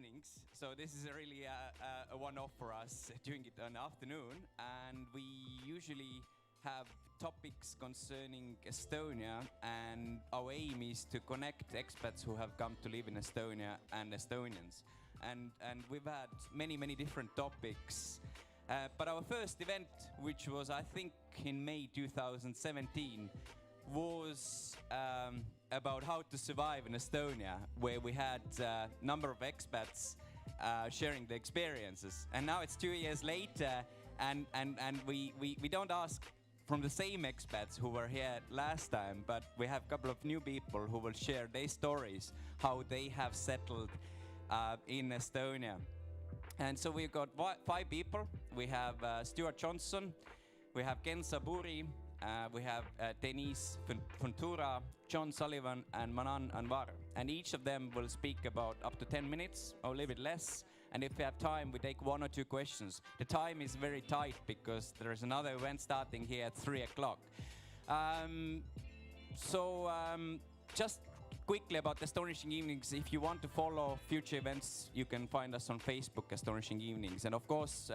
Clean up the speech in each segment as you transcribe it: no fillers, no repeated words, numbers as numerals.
evenings, so this is really a one-off for us, doing it in the afternoon, and we usually have topics concerning Estonia, and our aim is to connect expats who have come to live in Estonia and Estonians. And we've had many different topics. But our first event, which was I think in May 2017, was about how to survive in Estonia, where we had a number of expats sharing the experiences. And now it's 2 years later, and we don't ask from the same expats who were here last time, but we have a couple of new people who will share their stories, how they have settled in Estonia. And so we've got 5 people. We have Stuart Johnson, we have Ken Saburi, we have Denise Funtura, John Sullivan, and Manan Anwar. And each of them will speak about up to 10 minutes or a little bit less. And if we have time, we take 1 or 2 questions. The time is very tight because there's another event starting here at 3 o'clock. Just quickly about Estonishing Evenings, if you want to follow future events, you can find us on Facebook, Estonishing Evenings. And of course,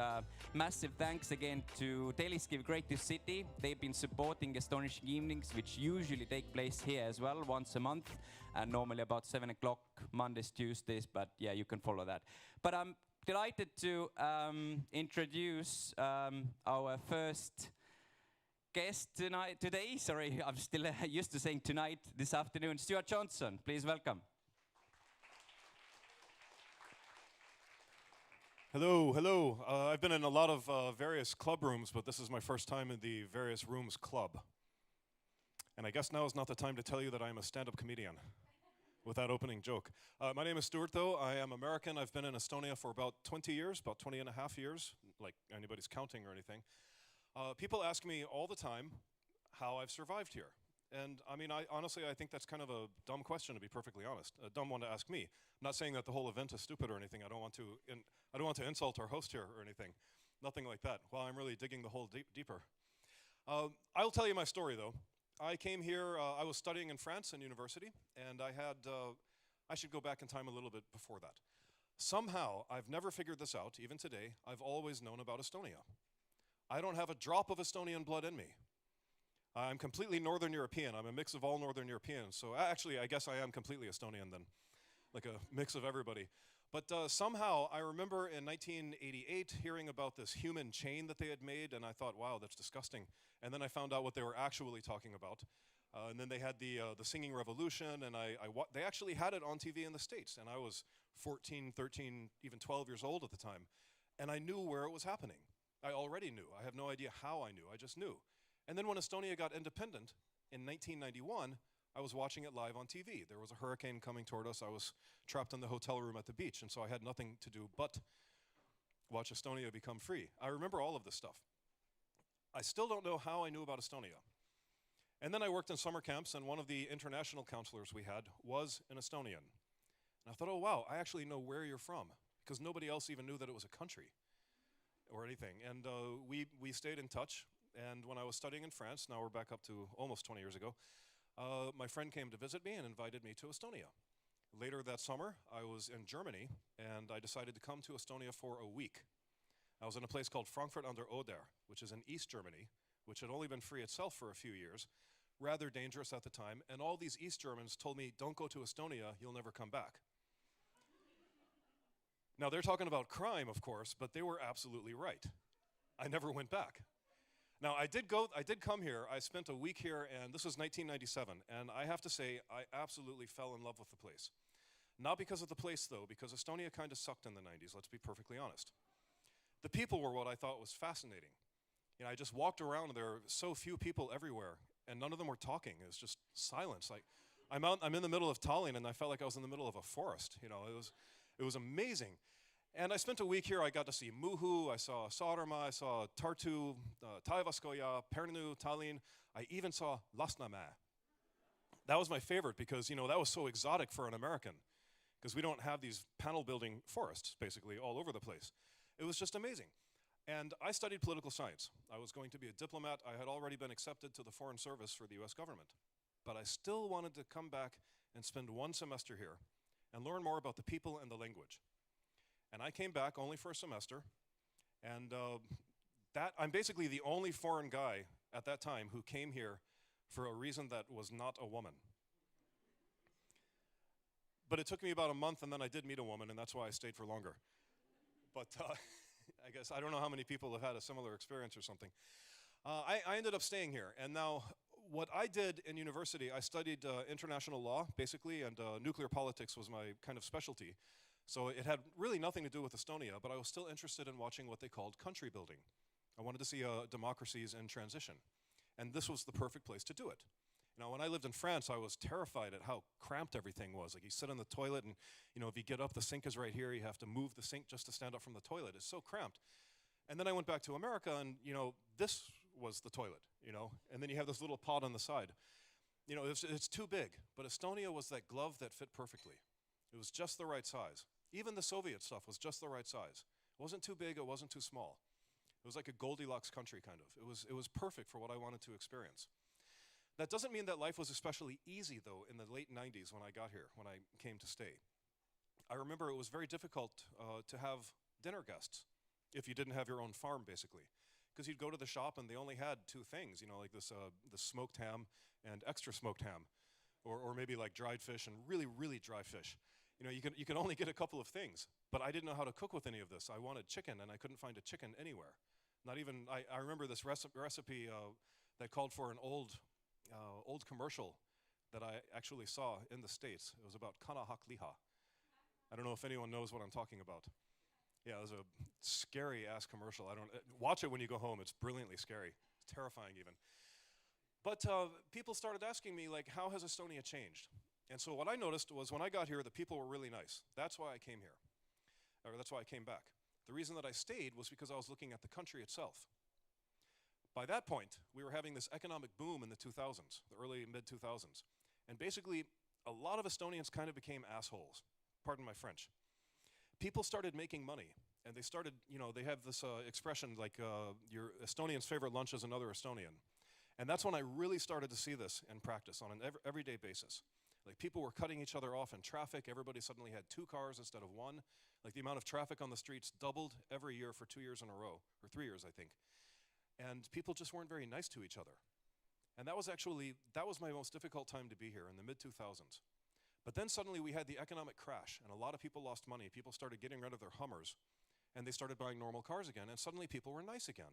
massive thanks again to Telliskivi Creative City. They've been supporting Estonishing Evenings, which usually take place here as well, once a month, and normally about 7 o'clock, Mondays, Tuesdays, but yeah, you can follow that. But I'm delighted to introduce our first guest today, sorry, I'm still used to saying tonight, this afternoon, Stuart Johnson, please welcome. Hello. I've been in a lot of various club rooms, but this is my first time in the Various Rooms Club. And I guess now is not the time to tell you that I'm a stand-up comedian with that opening joke. My name is Stuart, though. I am American. I've been in Estonia for about 20 years, about 20 and a half years, like anybody's counting or anything. People ask me all the time how I've survived here. And I mean, honestly, I think that's kind of a dumb question, to be perfectly honest. A dumb one to ask me. I'm not saying that the whole event is stupid or anything. I don't want to insult our host here or anything. Nothing like that. Well, I'm really digging the hole deeper. I'll tell you my story, though. I came here, I was studying in France in university, and I should go back in time a little bit before that. Somehow, I've never figured this out, even today, I've always known about Estonia. I don't have a drop of Estonian blood in me. I'm completely Northern European. I'm a mix of all Northern Europeans. So actually, I guess I am completely Estonian then, like a mix of everybody. But somehow, I remember in 1988 hearing about this human chain that they had made, and I thought, wow, that's disgusting. And then I found out what they were actually talking about. And then they had the singing revolution, and they actually had it on TV in the States. And I was 14, 13, even 12 years old at the time. And I knew where it was happening. I already knew. I have no idea how I knew. I just knew. And then when Estonia got independent in 1991, I was watching it live on TV. There was a hurricane coming toward us. I was trapped in the hotel room at the beach, and so I had nothing to do but watch Estonia become free. I remember all of this stuff. I still don't know how I knew about Estonia. And then I worked in summer camps, and one of the international counselors we had was an Estonian. And I thought, oh wow, I actually know where you're from, because nobody else even knew that it was a country or anything. And we stayed in touch. And when I was studying in France, now we're back up to almost 20 years ago, my friend came to visit me and invited me to Estonia. Later that summer, I was in Germany, and I decided to come to Estonia for a week. I was in a place called Frankfurt an der Oder, which is in East Germany, which had only been free itself for a few years, rather dangerous at the time. And all these East Germans told me, don't go to Estonia, you'll never come back. Now, they're talking about crime, of course, but they were absolutely right. I never went back. Now, I did come here. I spent a week here, and this was 1997, and I have to say, I absolutely fell in love with the place. Not because of the place, though, because Estonia kind of sucked in the 90s, let's be perfectly honest. The people were what I thought was fascinating. You know, I just walked around, and there were so few people everywhere, and none of them were talking. It was just silence. Like, I'm in the middle of Tallinn, and I felt like I was in the middle of a forest. You know, it was amazing. And I spent a week here. I got to see Muhu, I saw Saaremaa, I saw Tartu, Taivaskoja, Pärnu, Tallinn. I even saw Lasnamäe. That was my favorite because, you know, that was so exotic for an American because we don't have these panel building forests, basically, all over the place. It was just amazing. And I studied political science. I was going to be a diplomat. I had already been accepted to the Foreign Service for the US government. But I still wanted to come back and spend 1 semester here and learn more about the people and the language. And I came back only for a semester, and I'm basically the only foreign guy at that time who came here for a reason that was not a woman. But it took me about a month, and then I did meet a woman, and that's why I stayed for longer. But I guess I don't know how many people have had a similar experience or something. I ended up staying here, and now what I did in university, I studied international law, basically, and nuclear politics was my kind of specialty. So it had really nothing to do with Estonia, but I was still interested in watching what they called country building. I wanted to see democracies in transition, and this was the perfect place to do it. Now, when I lived in France, I was terrified at how cramped everything was. Like, you sit on the toilet, and if you get up, the sink is right here. You have to move the sink just to stand up from the toilet. It's so cramped. And then I went back to America, and this was the toilet. And then you have this little pod on the side. It's too big. But Estonia was that glove that fit perfectly. It was just the right size. Even the Soviet stuff was just the right size. It wasn't too big. It wasn't too small. It was like a Goldilocks country, kind of. It was perfect for what I wanted to experience. That doesn't mean that life was especially easy, though, in the late 90s when I got here, when I came to stay. I remember it was very difficult to have dinner guests if you didn't have your own farm, basically. Because you'd go to the shop and they only had two things, like this smoked ham and extra smoked ham, or maybe like dried fish and really, really dry fish. You can only get a couple of things, but I didn't know how to cook with any of this. I wanted chicken, and I couldn't find a chicken anywhere. Not even, I remember this recipe that called for an old commercial that I actually saw in the States. It was about kanahakliha. I don't know if anyone knows what I'm talking about. Yeah, it was a scary-ass commercial. Watch it when you go home. It's brilliantly scary. It's terrifying even. But people started asking me, like, how has Estonia changed? And so what I noticed was when I got here, the people were really nice. That's why I came here, or that's why I came back. The reason that I stayed was because I was looking at the country itself. By that point, we were having this economic boom in the 2000s, the early mid-2000s. And basically, a lot of Estonians kind of became assholes. Pardon my French. People started making money, and they started, they have this expression like your Estonian's favorite lunch is another Estonian. And that's when I really started to see this in practice on an everyday basis. Like, people were cutting each other off in traffic. Everybody suddenly had 2 cars instead of 1. Like, the amount of traffic on the streets doubled every year for 2 years in a row, or 3 years, I think. And people just weren't very nice to each other. And that was my most difficult time to be here, in the mid-2000s. But then suddenly we had the economic crash, and a lot of people lost money. People started getting rid of their Hummers, and they started buying normal cars again, and suddenly people were nice again.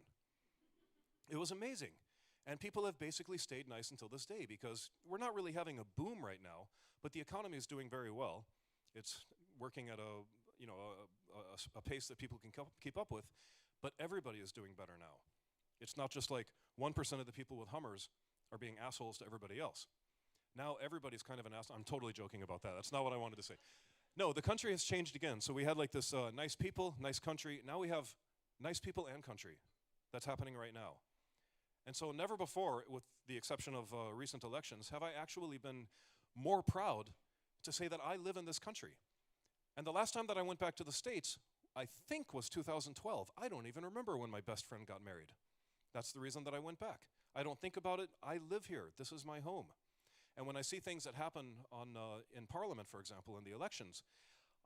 It was amazing. And people have basically stayed nice until this day, because we're not really having a boom right now, but the economy is doing very well. It's working at a pace that people can keep up with, but everybody is doing better now. It's not just like 1% of the people with Hummers are being assholes to everybody else. Now everybody's kind of an asshole. I'm totally joking about that. That's not what I wanted to say. No, the country has changed again. So we had like this nice people, nice country. Now we have nice people and country. That's happening right now. And so never before, with the exception of recent elections, have I actually been more proud to say that I live in this country. And the last time that I went back to the States, I think was 2012. I don't even remember when my best friend got married. That's the reason that I went back. I don't think about it. I live here. This is my home. And when I see things that happen in Parliament, for example, in the elections,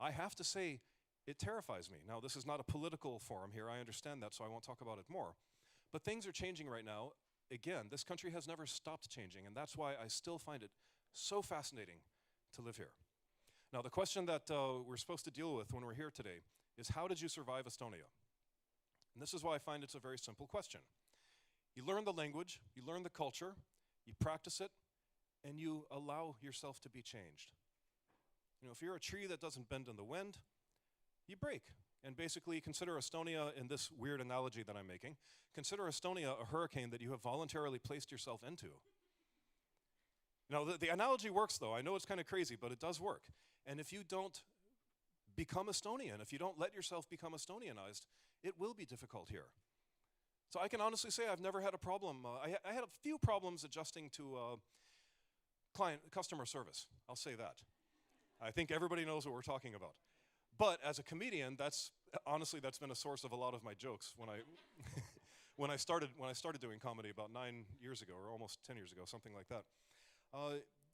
I have to say it terrifies me. Now, this is not a political forum here. I understand that, so I won't talk about it more. But things are changing right now. Again, this country has never stopped changing, and that's why I still find it so fascinating to live here. Now, the question that we're supposed to deal with when we're here today is, how did you survive Estonia? And this is why I find it's a very simple question. You learn the language, you learn the culture, you practice it, and you allow yourself to be changed. You know, if you're a tree that doesn't bend in the wind, you break. And basically, consider Estonia, in this weird analogy that I'm making, consider Estonia a hurricane that you have voluntarily placed yourself into. Now, the analogy works, though. I know it's kind of crazy, but it does work. And if you don't become Estonian, if you don't let yourself become Estonianized, it will be difficult here. So I can honestly say I've never had a problem. I had a few problems adjusting to customer service. I'll say that. I think everybody knows what we're talking about. But as a comedian, honestly that's been a source of a lot of my jokes when I when I started doing comedy about 9 years ago, or almost 10 years ago, something like that.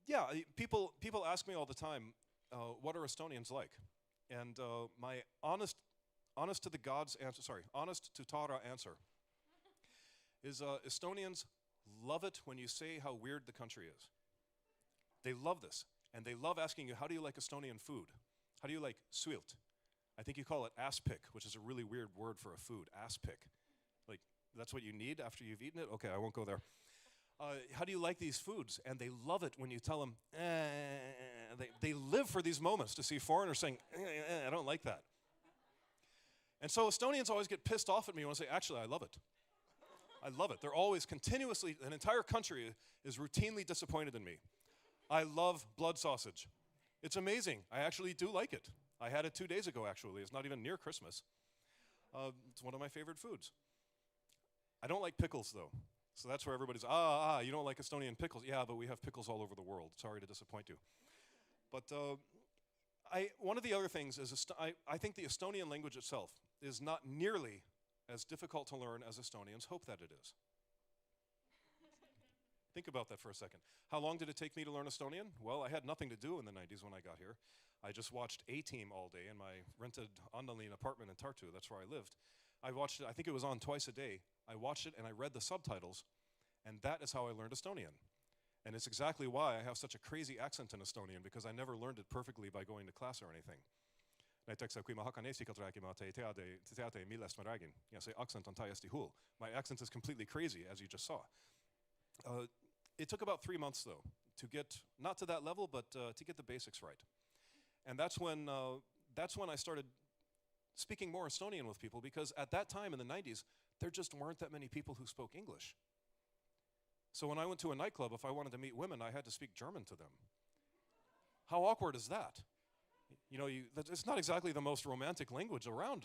Yeah, people ask me all the time, what are Estonians like? And my honest honest to the gods answer, sorry, honest to Tara answer is Estonians love it when you say how weird the country is. They love this. And they love asking you, how do you like Estonian food? How do you like swilt? I think you call it aspic, which is a really weird word for a food, aspic. Like, that's what you need after you've eaten it? Okay, I won't go there. How do you like these foods? And they love it when you tell them, they live for these moments to see foreigners saying, I don't like that. And so Estonians always get pissed off at me when I say, actually, I love it. I love it. They're always continuously, an entire country is routinely disappointed in me. I love blood sausage. It's amazing. I actually do like it. I had it 2 days ago, actually. It's not even near Christmas. It's one of my favorite foods. I don't like pickles, though. So that's where everybody's, you don't like Estonian pickles. Yeah, but we have pickles all over the world. Sorry to disappoint you. But one of the other things is I think the Estonian language itself is not nearly as difficult to learn as Estonians hope that it is. Think about that for a second. How long did it take me to learn Estonian? Well, I had nothing to do in the 90s when I got here. I just watched A-Team all day in my rented Tallinn apartment in Tartu. That's where I lived. I watched it, I think it was on twice a day. I watched it and I read the subtitles, and that is how I learned Estonian. And it's exactly why I have such a crazy accent in Estonian, because I never learned it perfectly by going to class or anything. Näiteks kui ma hakkan eesti keelt rääkima, te teate, millest ma räägin. Ja see accent on täiesti hull. My accent is completely crazy, as you just saw. It took about 3 months, though, to get, not to that level, but to get the basics right. And that's when I started speaking more Estonian with people, because at that time in the 90s, there just weren't that many people who spoke English. So when I went to a nightclub, if I wanted to meet women, I had to speak German to them. How awkward is that? You know, it's not exactly the most romantic language around.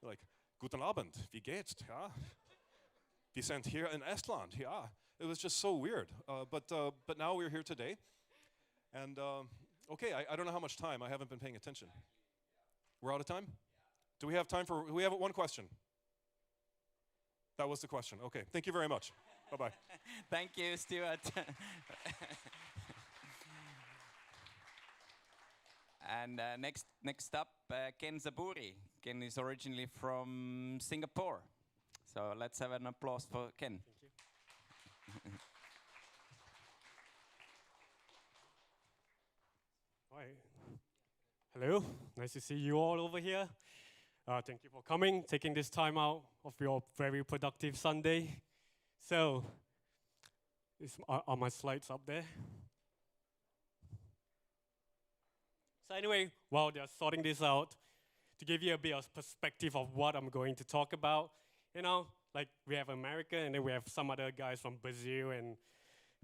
Like, Guten Abend, wie geht's? Ja? Wir sind hier in Estland, ja. It was just so weird. But now we're here today. And, okay, I don't know how much time. I haven't been paying attention. We're out of time? Do we have time for, we have one question? That was the question. Okay, thank you very much. Bye-bye. Thank you, Stuart. And next up, Ken Zaburi. Ken is originally from Singapore. So let's have an applause for Ken. Thank you. Hi. Hello, nice to see you all over here. Thank you for coming, taking this time out of your very productive Sunday. So, are my slides up there? So anyway, while they're sorting this out, to give you a bit of perspective of what I'm going to talk about, you know, like we have America and then we have some other guys from Brazil and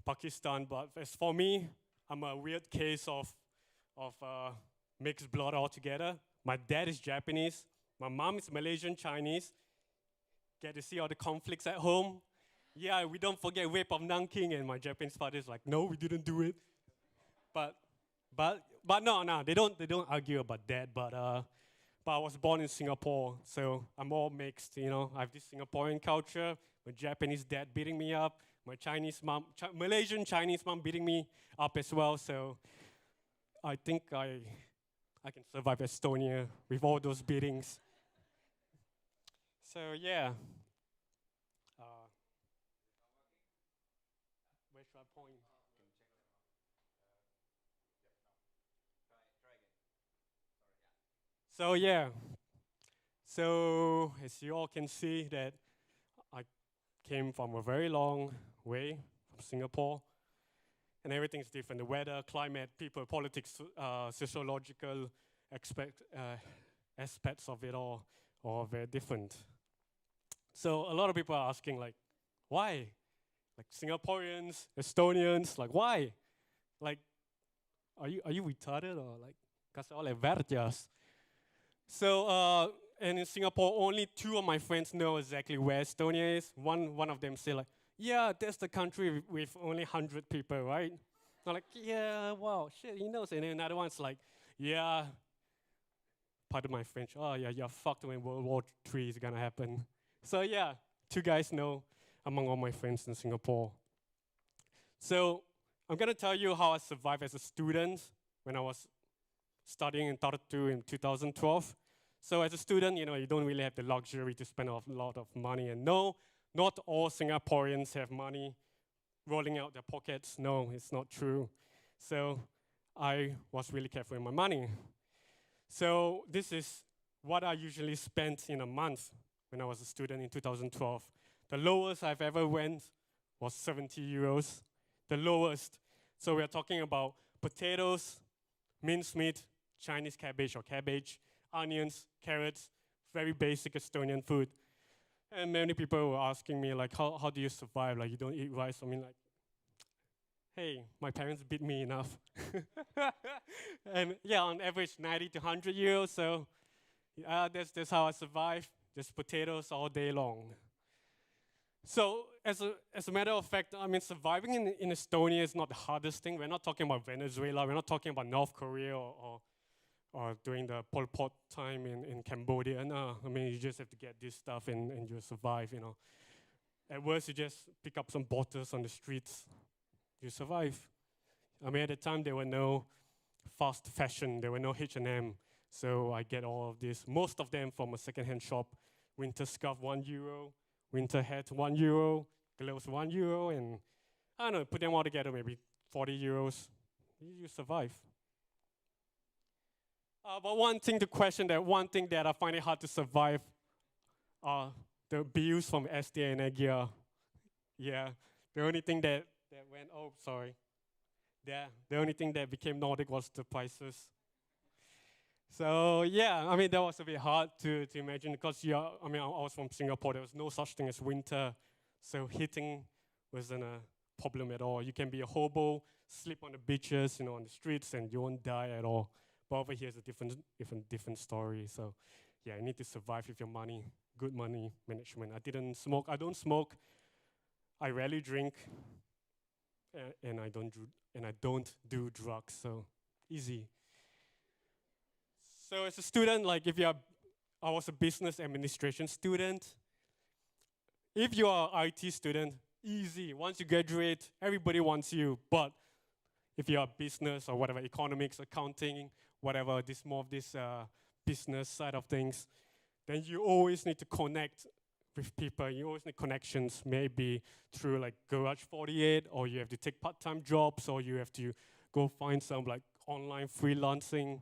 Pakistan, but as for me, I'm a weird case of mixed blood altogether. My dad is Japanese, my mom is Malaysian Chinese. Get to see all the conflicts at home. Yeah, we don't forget rape of Nanking, and my Japanese father is like, no, we didn't do it. But no, they don't argue about that. But I was born in Singapore, so I'm all mixed. You know, I have this Singaporean culture. My Japanese dad beating me up. My Chinese mom, Malaysian Chinese mom beating me up as well. So I think I can survive Estonia with all those beatings. So yeah. Where should I point? So yeah, so as you all can see that I came from a very long way from Singapore, and everything's different. The weather, climate, people, politics, sociological aspects of it all are very different. So a lot of people are asking like, why? Like Singaporeans, Estonians, like why? Like, are you retarded or like, kasi all verjas? So, and in Singapore, only 2 of my friends know exactly where Estonia is. One of them say like, yeah, that's the country with only 100 people, right? I'm like, yeah, wow, shit, he knows. And then another one's like, yeah, pardon my French, oh yeah, you're fucked when World War III is gonna happen. So yeah, 2 guys know among all my friends in Singapore. So I'm gonna tell you how I survived as a student when I was studying in Tartu in 2012. So as a student, you don't really have the luxury to spend a lot of money. And no, not all Singaporeans have money rolling out their pockets. No, it's not true. So I was really careful with my money. So this is what I usually spent in a month when I was a student in 2012. The lowest I've ever went was 70 euros. The lowest. So we're talking about potatoes, mincemeat, Chinese cabbage or cabbage, onions, carrots, very basic Estonian food. And many people were asking me, like, how do you survive? Like, you don't eat rice? I mean, like, hey, my parents beat me enough. And yeah, on average, 90 to 100 euros. So that's how I survive. Just potatoes all day long. So as a matter of fact, I mean, surviving in Estonia is not the hardest thing. We're not talking about Venezuela. We're not talking about North Korea or during the Pol Pot time in Cambodia. No, I mean, you just have to get this stuff and you survive, At worst, you just pick up some bottles on the streets. You survive. I mean, at the time, there were no fast fashion. There were no H&M. So I get all of this, most of them from a second-hand shop. Winter scarf, €1. Winter hat, €1. Gloves, €1. And I don't know, put them all together, maybe 40 euros. You survive. But one thing to question that I find it hard to survive are the bills from SDA and Agia. Yeah, the only thing that went, the only thing that became Nordic was the prices. So yeah, I mean, that was a bit hard to imagine because I was from Singapore. There was no such thing as winter. So heating wasn't a problem at all. You can be a hobo, sleep on the beaches, on the streets, and you won't die at all. But over here is a different story. So yeah, you need to survive with your money, good money management. I didn't smoke. I don't smoke. I rarely drink, and I don't do drugs. So easy. So as a student, like I was a business administration student. If you are an IT student, easy. Once you graduate, everybody wants you. But if you are business or whatever, economics, accounting, whatever, this business side of things, then you always need to connect with people. You always need connections, maybe through like Garage 48, or you have to take part-time jobs, or you have to go find some like online freelancing,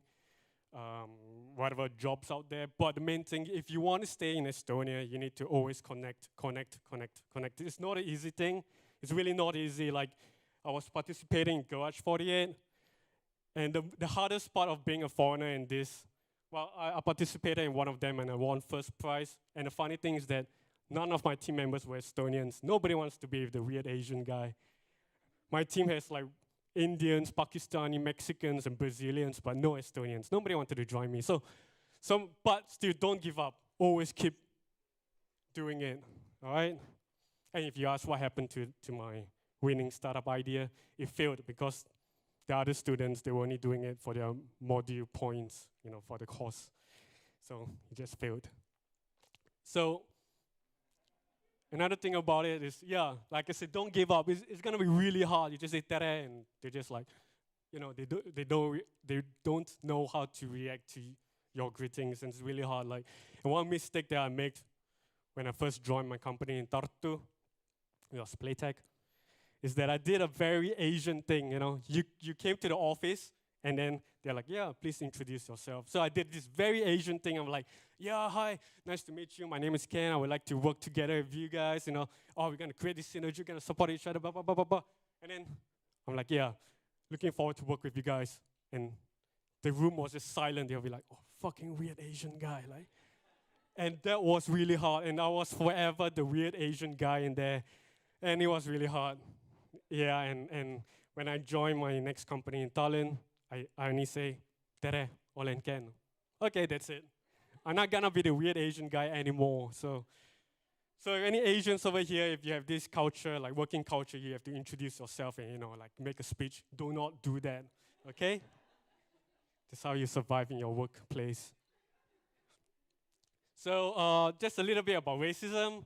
whatever jobs out there. But the main thing, if you want to stay in Estonia, you need to always connect. It's not an easy thing. It's really not easy. Like, I was participating in Garage 48, and the hardest part of being a foreigner in this, well, I participated in one of them and I won first prize. And the funny thing is that none of my team members were Estonians. Nobody wants to be the weird Asian guy. My team has like Indians, Pakistani, Mexicans, and Brazilians, but no Estonians. Nobody wanted to join me. But still, don't give up. Always keep doing it, all right? And if you ask what happened to my winning startup idea, it failed because the other students, they were only doing it for their module points, for the course. So it just failed. So another thing about it is, yeah, like I said, don't give up. It's gonna be really hard. You just say tere, and they're just like, they don't know how to react to your greetings, and it's really hard. Like, and one mistake that I made when I first joined my company in Tartu, it was Playtech, is that I did a very Asian thing. You came to the office, and then they're like, yeah, please introduce yourself. So I did this very Asian thing. I'm like, yeah, hi, nice to meet you. My name is Ken. I would like to work together with you guys. We're going to create this synergy. We're going to support each other, blah, blah, blah, blah, blah. And then I'm like, yeah, looking forward to work with you guys. And the room was just silent. They'll be like, oh, fucking weird Asian guy. Like, and that was really hard. And I was forever the weird Asian guy in there. And it was really hard. Yeah, and when I joined my next company in Tallinn, I only say, tere, olen Ken. Okay, that's it. I'm not gonna be the weird Asian guy anymore. So any Asians over here, if you have this culture, like working culture, you have to introduce yourself and, like make a speech. Do not do that, okay? That's how you survive in your workplace. So just a little bit about racism.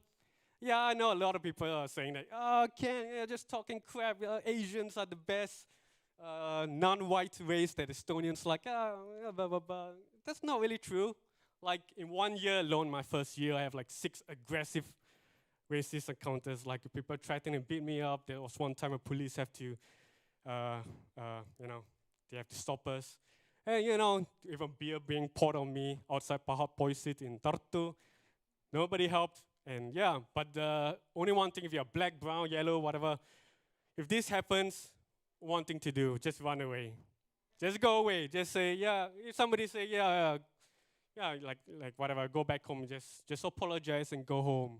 Yeah, I know a lot of people are saying that, oh, Ken, you're just talking crap. Asians are the best non-white race that Estonians like. Blah, blah, blah. That's not really true. like in 1 year alone, my first year, I have like 6 aggressive racist encounters, like people threatening to beat me up. There was one time a police have to, you know, they have to stop us. And you know, even beer being poured on me outside Pahat Poisit in Tartu. Nobody helped. And yeah, but the only one thing, if you're black, brown, yellow, whatever, if this happens, one thing to do, just run away. Just go away. Just say, yeah, if somebody say, yeah, like whatever, go back home. Just apologize and go home.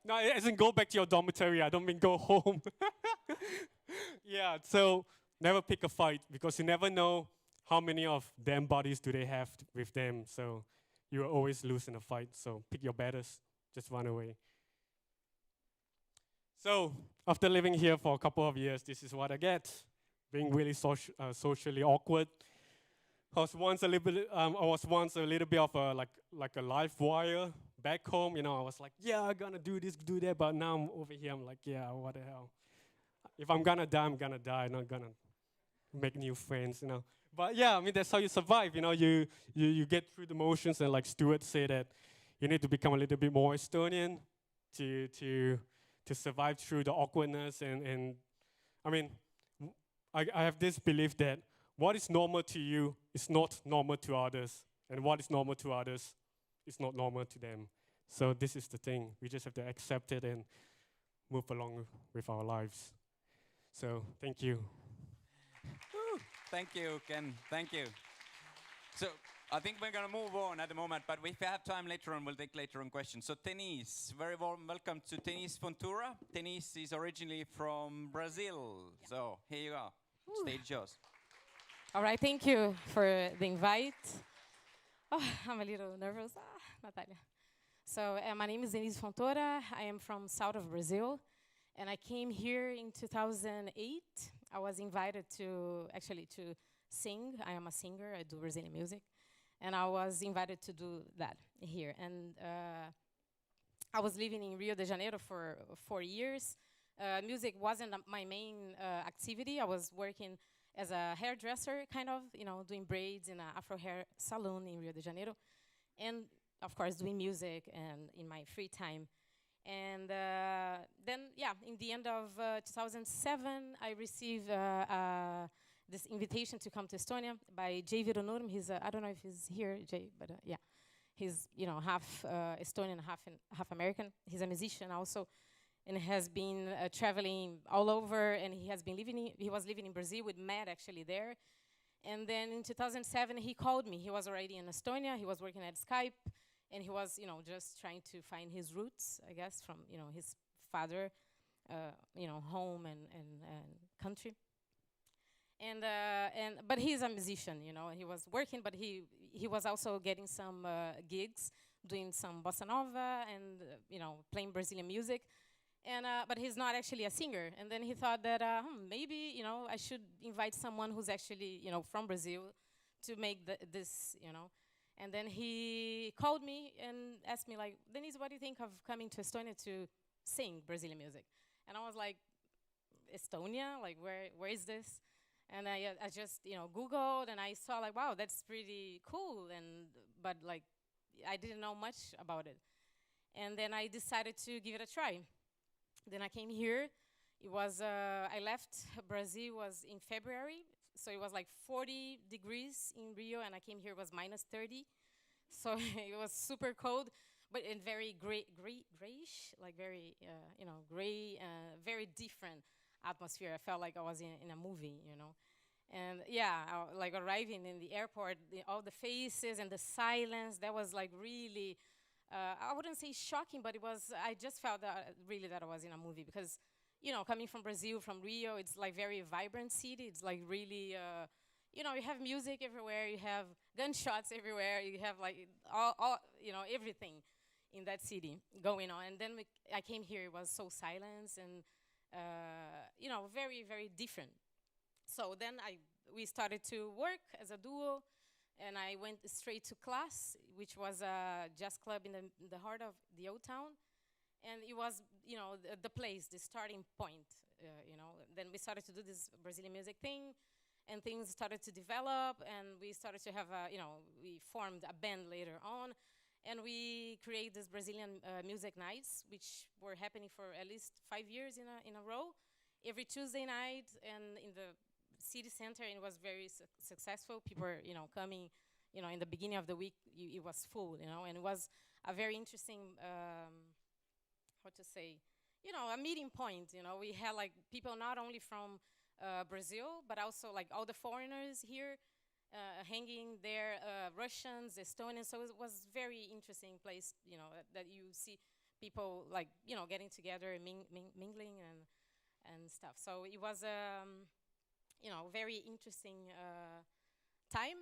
No, it doesn't go back to your dormitory. I don't mean go home. Yeah, so never pick a fight because you never know how many of them bodies do they have with them. So you will always lose in a fight. So pick your battles. Just run away. So after living here for a couple of years, this is what I get. Being really socially awkward. I was once a little bit of a like a live wire back home. You know, I was like, yeah, I'm gonna do this, do that. But now I'm over here. I'm like, yeah, what the hell? If I'm gonna die, I'm gonna die. Not gonna make new friends. You know. But yeah, I mean that's how you survive. You know, you get through the motions, and like Stuart said that you need to become a little bit more Estonian to survive through the awkwardness. And I mean, I have this belief that what is normal to you is not normal to others, and what is normal to others is not normal to them. So this is the thing. We just have to accept it and move along with our lives. So thank you. Woo. Thank you, Ken. Thank you. So I think we're going to move on at the moment, but if we have time later on, we'll take later on questions. So Denise, very warm welcome to Denise Fontoura. Denise is originally from Brazil. Yeah. So here you go. Stage is yours. All right, thank you for the invite. Oh, I'm a little nervous. Natalia. So my name is Denise Fontoura. I am from south of Brazil, and I came here in 2008. I was invited to sing. I am a singer. I do Brazilian music, and I was invited to do that here. And I was living in Rio de Janeiro for 4 years. Music wasn't my main activity. I was working as a hairdresser, kind of, you know, doing braids in an Afro hair salon in Rio de Janeiro. And, of course, doing music and in my free time. And then, yeah, in the end of 2007, I received this invitation to come to Estonia by Jay Vironurm. He's, I don't know if he's here, Jay, but yeah. He's, you know, half Estonian, half American. He's a musician also, and has been traveling all over, and he was living in Brazil with Matt actually there. And then in 2007, he called me. He was already in Estonia. He was working at Skype, and he was, you know, just trying to find his roots, I guess, from, you know, his father, you know, home and country. But he's a musician, you know. He was working, but he was also getting some gigs, doing some bossa nova and you know, playing Brazilian music. And but he's not actually a singer. And then he thought that maybe, you know, I should invite someone who's actually, you know, from Brazil to make this, you know. And then he called me and asked me like, Denise, what do you think of coming to Estonia to sing Brazilian music? And I was like, Estonia? Like, where is this? And I just, you know, Googled, and I saw like, wow, that's pretty cool. But like, I didn't know much about it. And then I decided to give it a try. Then I came here. It was, I left Brazil was in February. So it was like 40 degrees in Rio, and I came here, it was minus 30. So it was super cold, but in very grayish, like very, you know, gray, very different atmosphere. I felt like I was in a movie, you know. And yeah, like arriving in the airport, all the faces and the silence, that was like really, I wouldn't say shocking, but it was, I just felt that really that I was in a movie because, you know, coming from Brazil, from Rio, it's like very vibrant city. It's like really, you know, you have music everywhere, you have gunshots everywhere, you have like all you know, everything in that city going on. And then I came here, it was so silent and, you know, very, very different. So then we started to work as a duo, and I went straight to class, which was a jazz club in the heart of the old town. And it was, you know, the place, the starting point, you know. Then we started to do this Brazilian music thing, and things started to develop, and we started to have we formed a band later on, and we created this Brazilian music nights, which were happening for at least 5 years in a row, every Tuesday night, and in the city center. And it was very successful. People were, coming, in the beginning of the week, it was full, and it was a very interesting, how to say, a meeting point. We had like people not only from Brazil, but also like all the foreigners here hanging there, Russians, Estonians. So it was very interesting place, that you see people like, getting together and mingling and stuff. So it was, very interesting time.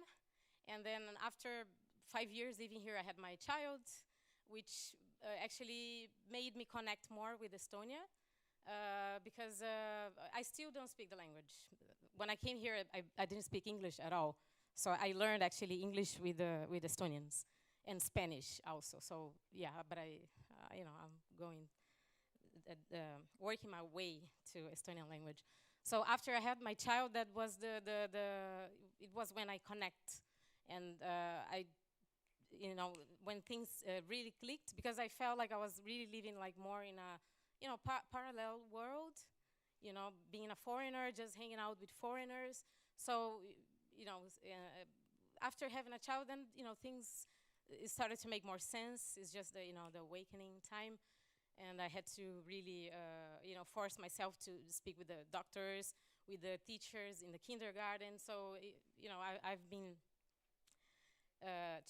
And then after 5 years living here, I had my child, which actually made me connect more with Estonia. Because I still don't speak the language. When I came here, I didn't speak English at all. So I learned actually English with Estonians and Spanish also. So yeah, but I'm going, working my way to Estonian language. So after I had my child, that was it was when I connect, and when things really clicked, because I felt like I was really living like more in a parallel world, being a foreigner, just hanging out with foreigners. So, after having a child, then, things it started to make more sense. It's just the awakening time. And I had to really, force myself to speak with the doctors, with the teachers in the kindergarten. So, I've been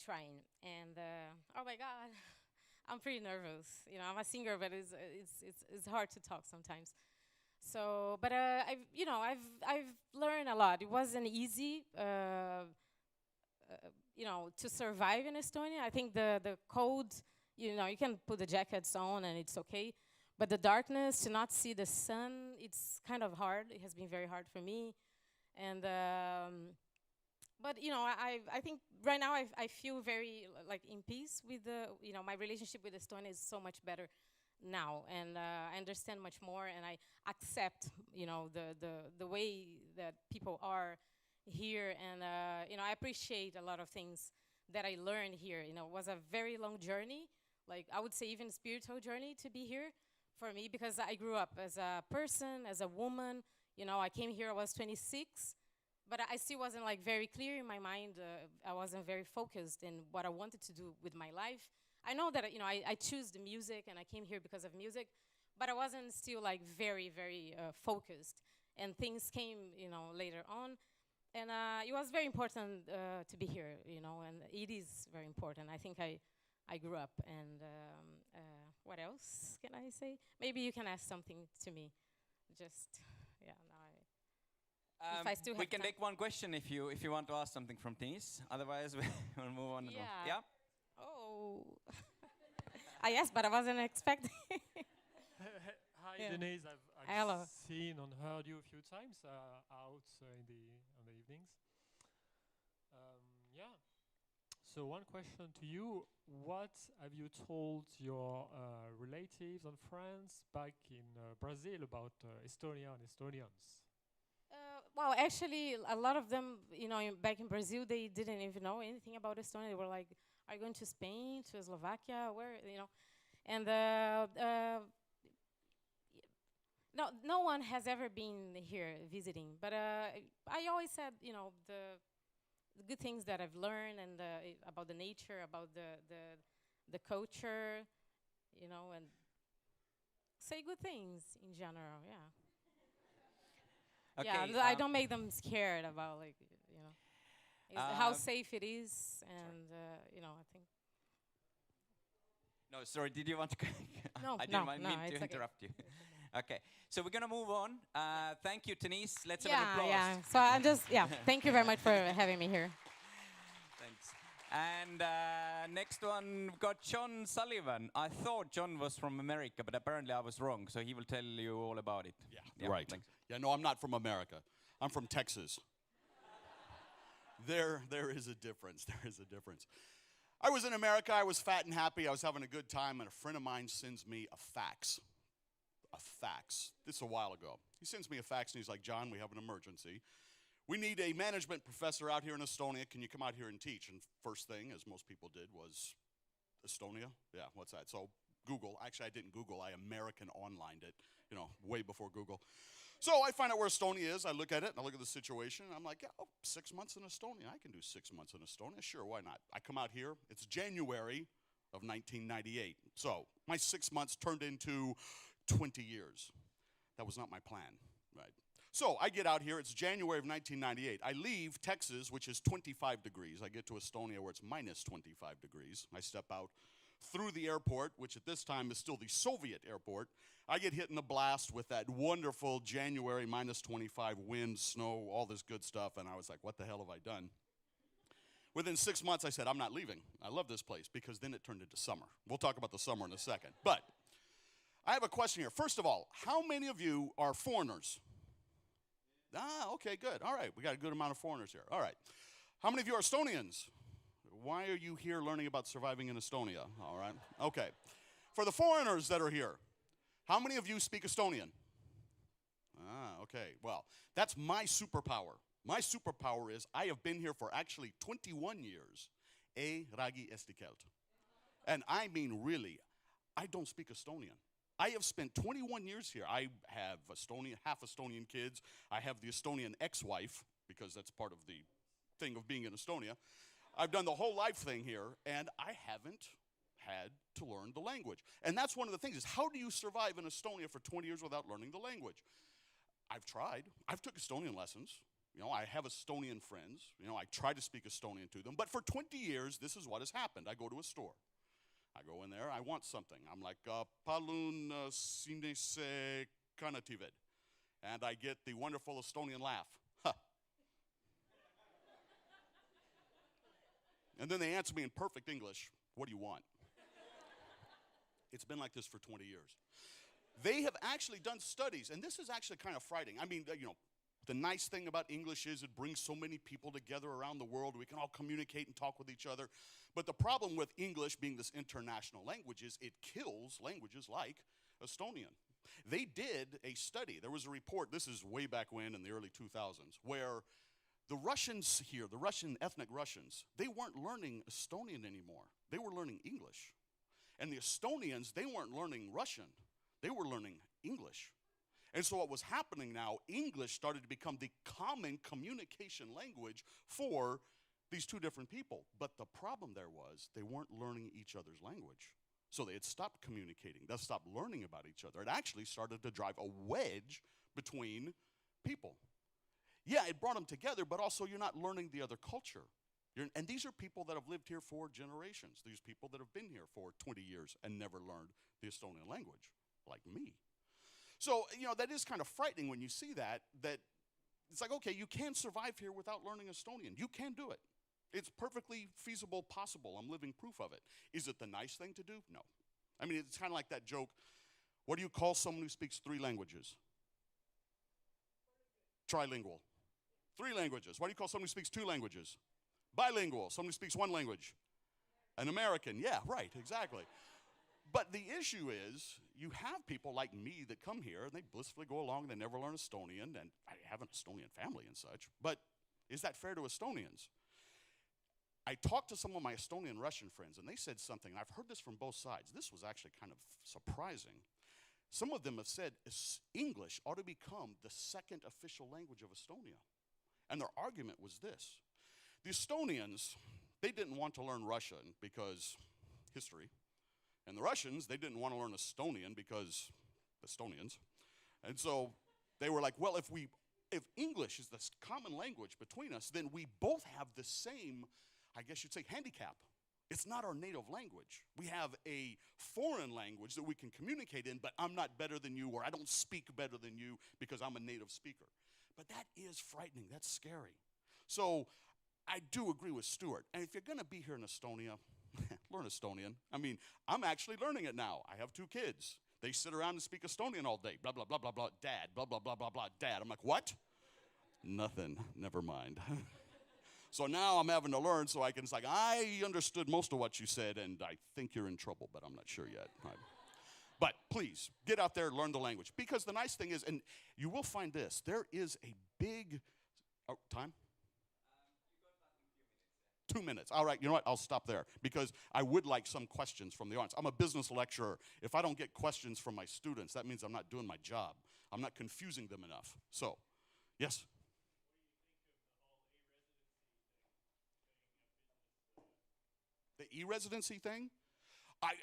trying. And, oh my God. I'm pretty nervous. I'm a singer, but it's hard to talk sometimes. So, but I've learned a lot. It wasn't easy, to survive in Estonia. I think the cold, you can put the jackets on and it's okay. But the darkness, to not see the sun, it's kind of hard. It has been very hard for me, and. But I think right now I feel very like in peace with my relationship with Estonia is so much better now, and I understand much more, and I accept the way that people are here, and I appreciate a lot of things that I learned here. It was a very long journey, like I would say even spiritual journey to be here for me, because I grew up as a person, as a woman. I came here, I was 26. But I still wasn't like very clear in my mind. I wasn't very focused in what I wanted to do with my life. I know that I choose the music and I came here because of music, but I wasn't still like very, very focused. And things came, later on, and it was very important to be here, and it is very important. I think I grew up, and what else can I say? Maybe you can ask something to me. Just yeah. If I still have we can time. take one question if you want to ask something from Denise. Otherwise, we'll move on. Yeah. Yeah. Oh. Yes, but I wasn't expecting. Hi, Yeah. Denise. Hello. I've seen and heard you a few times out in the evenings. Yeah. So one question to you: what have you told your relatives and friends back in Brazil about Estonia and Estonians? Well, actually, a lot of them, back in Brazil, they didn't even know anything about Estonia. They were like, "Are you going to Spain, to Slovakia, where?" And no one has ever been here visiting. But I always said, the good things that I've learned, and about the nature, about the culture, and say good things in general. Yeah. Okay. Yeah, I don't make them scared about how safe it is, and I think. No, sorry. Did you want to? No, I didn't no, mean it's to okay. interrupt you. Okay, so we're gonna move on. Thank you, Denise. Let's have an applause. Yeah. So I'm just Thank you very much for having me here. Thanks. And next one, we've got John Sullivan. I thought John was from America, but apparently I was wrong. So he will tell you all about it. Yeah, right. Thanks. Yeah, no, I'm not from America. I'm from Texas. There is a difference. There is a difference. I was in America. I was fat and happy. I was having a good time, and a friend of mine sends me a fax. A fax. This is a while ago. He sends me a fax, and he's like, "John, we have an emergency. we need a management professor out here in Estonia. Can you come out here and teach? And first thing, as most people did, was Estonia. Yeah, what's that? So Google. Actually, I didn't Google. I American onlined it, way before Google. So I find out where Estonia is. I look at it, and I look at the situation, and I'm like, yeah, 6 months in Estonia. I can do 6 months in Estonia. Sure, why not? I come out here. It's January of 1998. So my 6 months turned into 20 years. That was not my plan, right? So I get out here. It's January of 1998. I leave Texas, which is 25 degrees. I get to Estonia, where it's minus 25 degrees. I step out through the airport, which at this time is still the Soviet airport. I get hit in the blast with that wonderful January minus 25 wind, snow, all this good stuff, and I was like, what the hell have I done? Within 6 months, I said, I'm not leaving. I love this place, because then it turned into summer. We'll talk about the summer in a second. But I have a question here. First of all, how many of you are foreigners? Okay, good. All right, we got a good amount of foreigners here. All right. How many of you are Estonians? Why are you here learning about surviving in Estonia? All right. Okay. For the foreigners that are here, how many of you speak Estonian? Okay. Well, that's my superpower. My superpower is I have been here for actually 21 years. E ragi eesti keelt. And I mean really, I don't speak Estonian. I have spent 21 years here. I have half Estonian kids. I have the Estonian ex-wife, because that's part of the thing of being in Estonia. I've done the whole life thing here, and I haven't had to learn the language. And that's one of the things, is how do you survive in Estonia for 20 years without learning the language? I've tried. I've took Estonian lessons. I have Estonian friends. I try to speak Estonian to them. But for 20 years, this is what has happened. I go to a store. I go in there. I want something. I'm like, palun sinise kanativid. And I get the wonderful Estonian laugh. Huh. And then they answer me in perfect English, what do you want? It's been like this for 20 years. They have actually done studies, and this is actually kind of frightening. I mean, the nice thing about English is it brings so many people together around the world. We can all communicate and talk with each other. But the problem with English being this international language is it kills languages like Estonian. They did a study. There was a report, this is way back when in the early 2000s, where the Russians here, the ethnic Russians, they weren't learning Estonian anymore. They were learning English. And the Estonians, they weren't learning Russian. They were learning English. And so what was happening now, English started to become the common communication language for these two different people. But the problem there was they weren't learning each other's language. So they had stopped communicating. They stopped learning about each other. It actually started to drive a wedge between people. Yeah, it brought them together, but also you're not learning the other culture. And these are people that have lived here for generations. These people that have been here for 20 years and never learned the Estonian language, like me. So, that is kind of frightening when you see that it's like, okay, you can survive here without learning Estonian. You can do it. It's perfectly feasible, possible. I'm living proof of it. Is it the nice thing to do? No. I mean, it's kind of like that joke, what do you call someone who speaks 3 languages? Trilingual. 3 languages. What do you call someone who speaks 2 languages? Bilingual. Someone who speaks 1 language. An American. Yeah, right, exactly. But the issue is, you have people like me that come here, and they blissfully go along, they never learn Estonian, and I have an Estonian family and such, but is that fair to Estonians? I talked to some of my Estonian Russian friends, and they said something, and I've heard this from both sides. This was actually kind of surprising. Some of them have said English ought to become the 2nd official language of Estonia. And their argument was this. The Estonians, they didn't want to learn Russian because history. And the Russians, they didn't want to learn Estonian because Estonians. And so they were like, well, if English is the common language between us, then we both have the same, I guess you'd say, handicap. It's not our native language. We have a foreign language that we can communicate in, but I'm not better than you, or I don't speak better than you because I'm a native speaker. But that is frightening. That's scary. So I do agree with Stuart. And if you're going to be here in Estonia, learn Estonian. I mean, I'm actually learning it now. I have 2 kids. They sit around and speak Estonian all day. Blah, blah, blah, blah, blah, dad. Blah, blah, blah, blah, blah, dad. I'm like, what? Nothing. Never mind. So now I'm having to learn so I can, it's like, I understood most of what you said, and I think you're in trouble, but I'm not sure yet. Right. But please, get out there and learn the language. Because the nice thing is, and you will find this, there is a big Oh, time? 2 minutes. All right, you know what? I'll stop there because I would like some questions from the audience. I'm a business lecturer. If I don't get questions from my students, that means I'm not doing my job. I'm not confusing them enough. So, yes? The e-residency thing?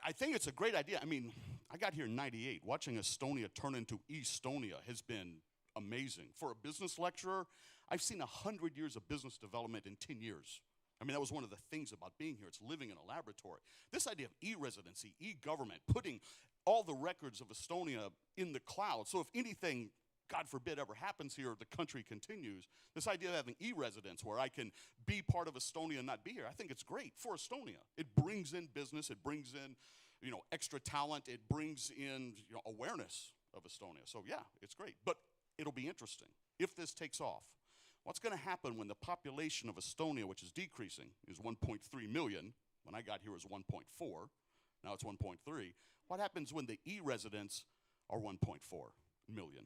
I think it's a great idea. I mean, I got here in '98. Watching Estonia turn into Estonia has been amazing. For a business lecturer, I've seen 100 years of business development in 10 years. I mean, that was one of the things about being here. It's living in a laboratory. This idea of e-residency, e-government, putting all the records of Estonia in the cloud. So if anything, God forbid, ever happens here, the country continues. This idea of having e-residence where I can be part of Estonia and not be here, I think it's great for Estonia. It brings in business. It brings in, extra talent. It brings in, awareness of Estonia. So yeah, it's great. But it'll be interesting if this takes off. What's going to happen when the population of Estonia, which is decreasing, is 1.3 million? When I got here it was 1.4. Now it's 1.3. What happens when the e-residents are 1.4 million?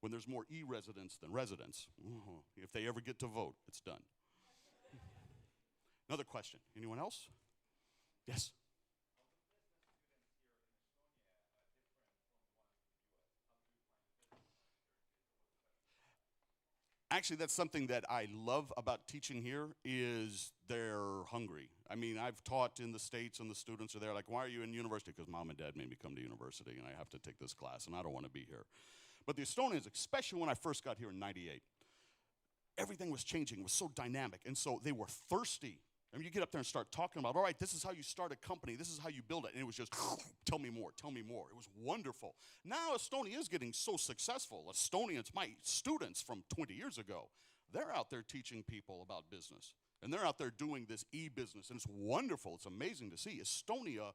When there's more e-residents than residents, if they ever get to vote, it's done. Another question. Anyone else? Yes? Actually, that's something that I love about teaching here is they're hungry. I mean, I've taught in the States and the students are there like, why are you in university? Because mom and dad made me come to university and I have to take this class and I don't want to be here. But the Estonians, especially when I first got here in '98, everything was changing. It was so dynamic. And so they were thirsty. I mean, you get up there and start talking about, all right, this is how you start a company. This is how you build it. And it was just, tell me more, tell me more. It was wonderful. Now Estonia is getting so successful. Estonians, my students from 20 years ago, they're out there teaching people about business. And they're out there doing this e-business. And it's wonderful. It's amazing to see. Estonia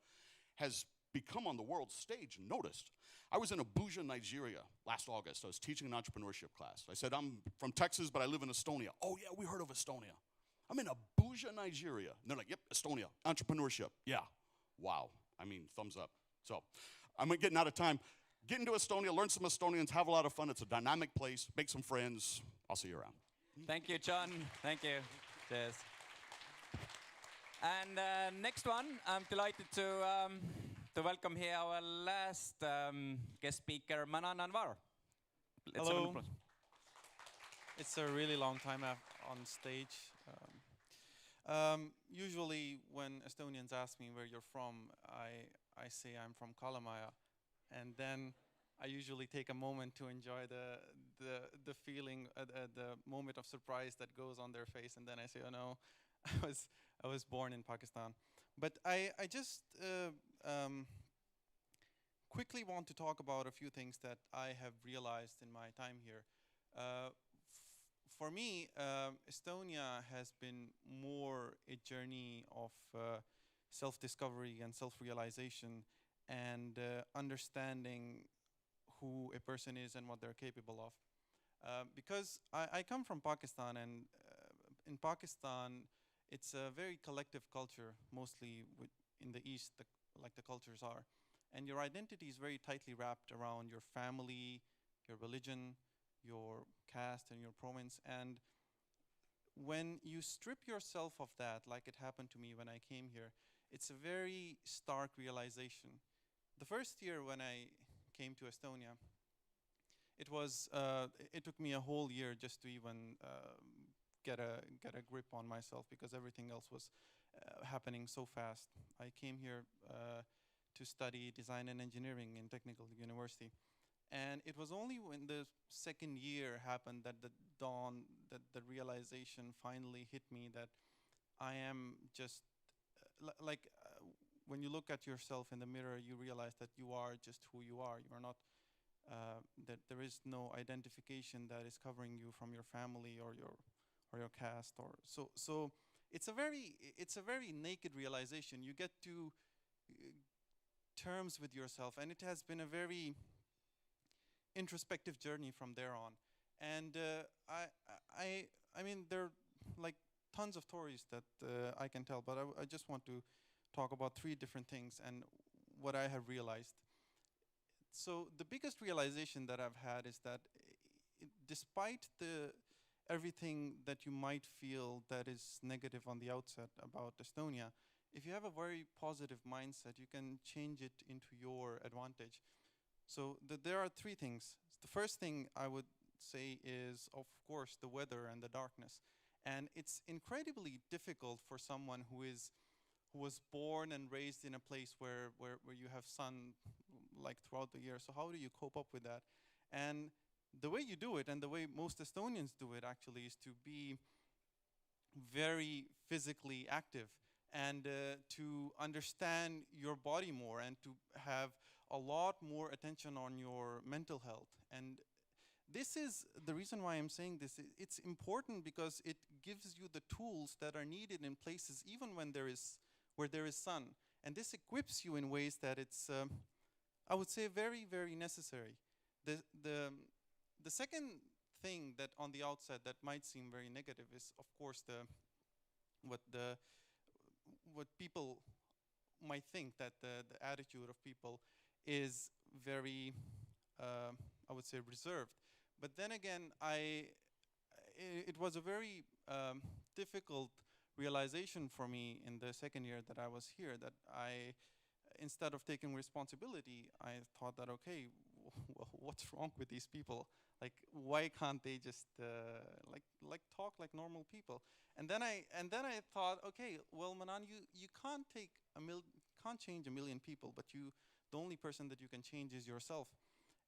has become on the world stage and noticed. I was in Abuja, Nigeria last August. I was teaching an entrepreneurship class. I said, I'm from Texas, but I live in Estonia. Oh, yeah, we heard of Estonia. I'm in Abuja, Nigeria. And they're like, yep, Estonia, entrepreneurship. Yeah. Wow. I mean, thumbs up. So I'm getting out of time. Get into Estonia, learn some Estonians, have a lot of fun. It's a dynamic place. Make some friends. I'll see you around. Thank you, John. Thank you. Cheers. And next one, I'm delighted to welcome here our last guest speaker, Manan Anwar. Let's have an Hello. applause. It's a really long time on stage. Usually when Estonians ask me where you're from, I say I'm from Kalamaja. And then I usually take a moment to enjoy the feeling, the moment of surprise that goes on their face. And then I say, oh no, I was born in Pakistan. But I just quickly want to talk about a few things that I have realized in my time here. For me, Estonia has been more a journey of self-discovery and self-realization and understanding who a person is and what they're capable of. Because I come from Pakistan, and in Pakistan, it's a very collective culture, mostly in the East, like the cultures are. And your identity is very tightly wrapped around your family, your religion, your caste, and your province. And when you strip yourself of that, like it happened to me when I came here, it's a very stark realization. The first year when I came to Estonia, it took me a whole year just to even get a grip on myself because everything else was happening so fast. I came here to study design and engineering in Technical University. And it was only when the second year happened that the realization finally hit me that I am just, when you look at yourself in the mirror, you realize that you are just who you are. You are not, that there is no identification that is covering you from your family or your caste. So it's a very naked realization. You get to terms with yourself, and it has been a very introspective journey from there on. And I mean, there are like tons of stories that I can tell, but I just want to talk about 3 different things and what I have realized. So the biggest realization that I've had is that despite the everything that you might feel that is negative on the outset about Estonia, if you have a very positive mindset, you can change it into your advantage. So there are three things. The first thing I would say is, of course, the weather and the darkness. And it's incredibly difficult for someone who was born and raised in a place where you have sun like throughout the year. So how do you cope up with that? And the way you do it, and the way most Estonians do it actually, is to be very physically active and to understand your body more and to have a lot more attention on your mental health. And this is the reason why I'm saying this. It's important because it gives you the tools that are needed in places even when where there is sun. And this equips you in ways that it's, I would say, very, very necessary. The second thing that on the outside that might seem very negative is, of course, what people might think, that the attitude of people is very, I would say, reserved. But then again, it was a very difficult realization for me in the second year that I was here, that instead of taking responsibility, I thought that, okay, what's wrong with these people? Like, why can't they just like talk like normal people? And then I thought, okay, well, Manan, you can't change a million people, but the only person that you can change is yourself.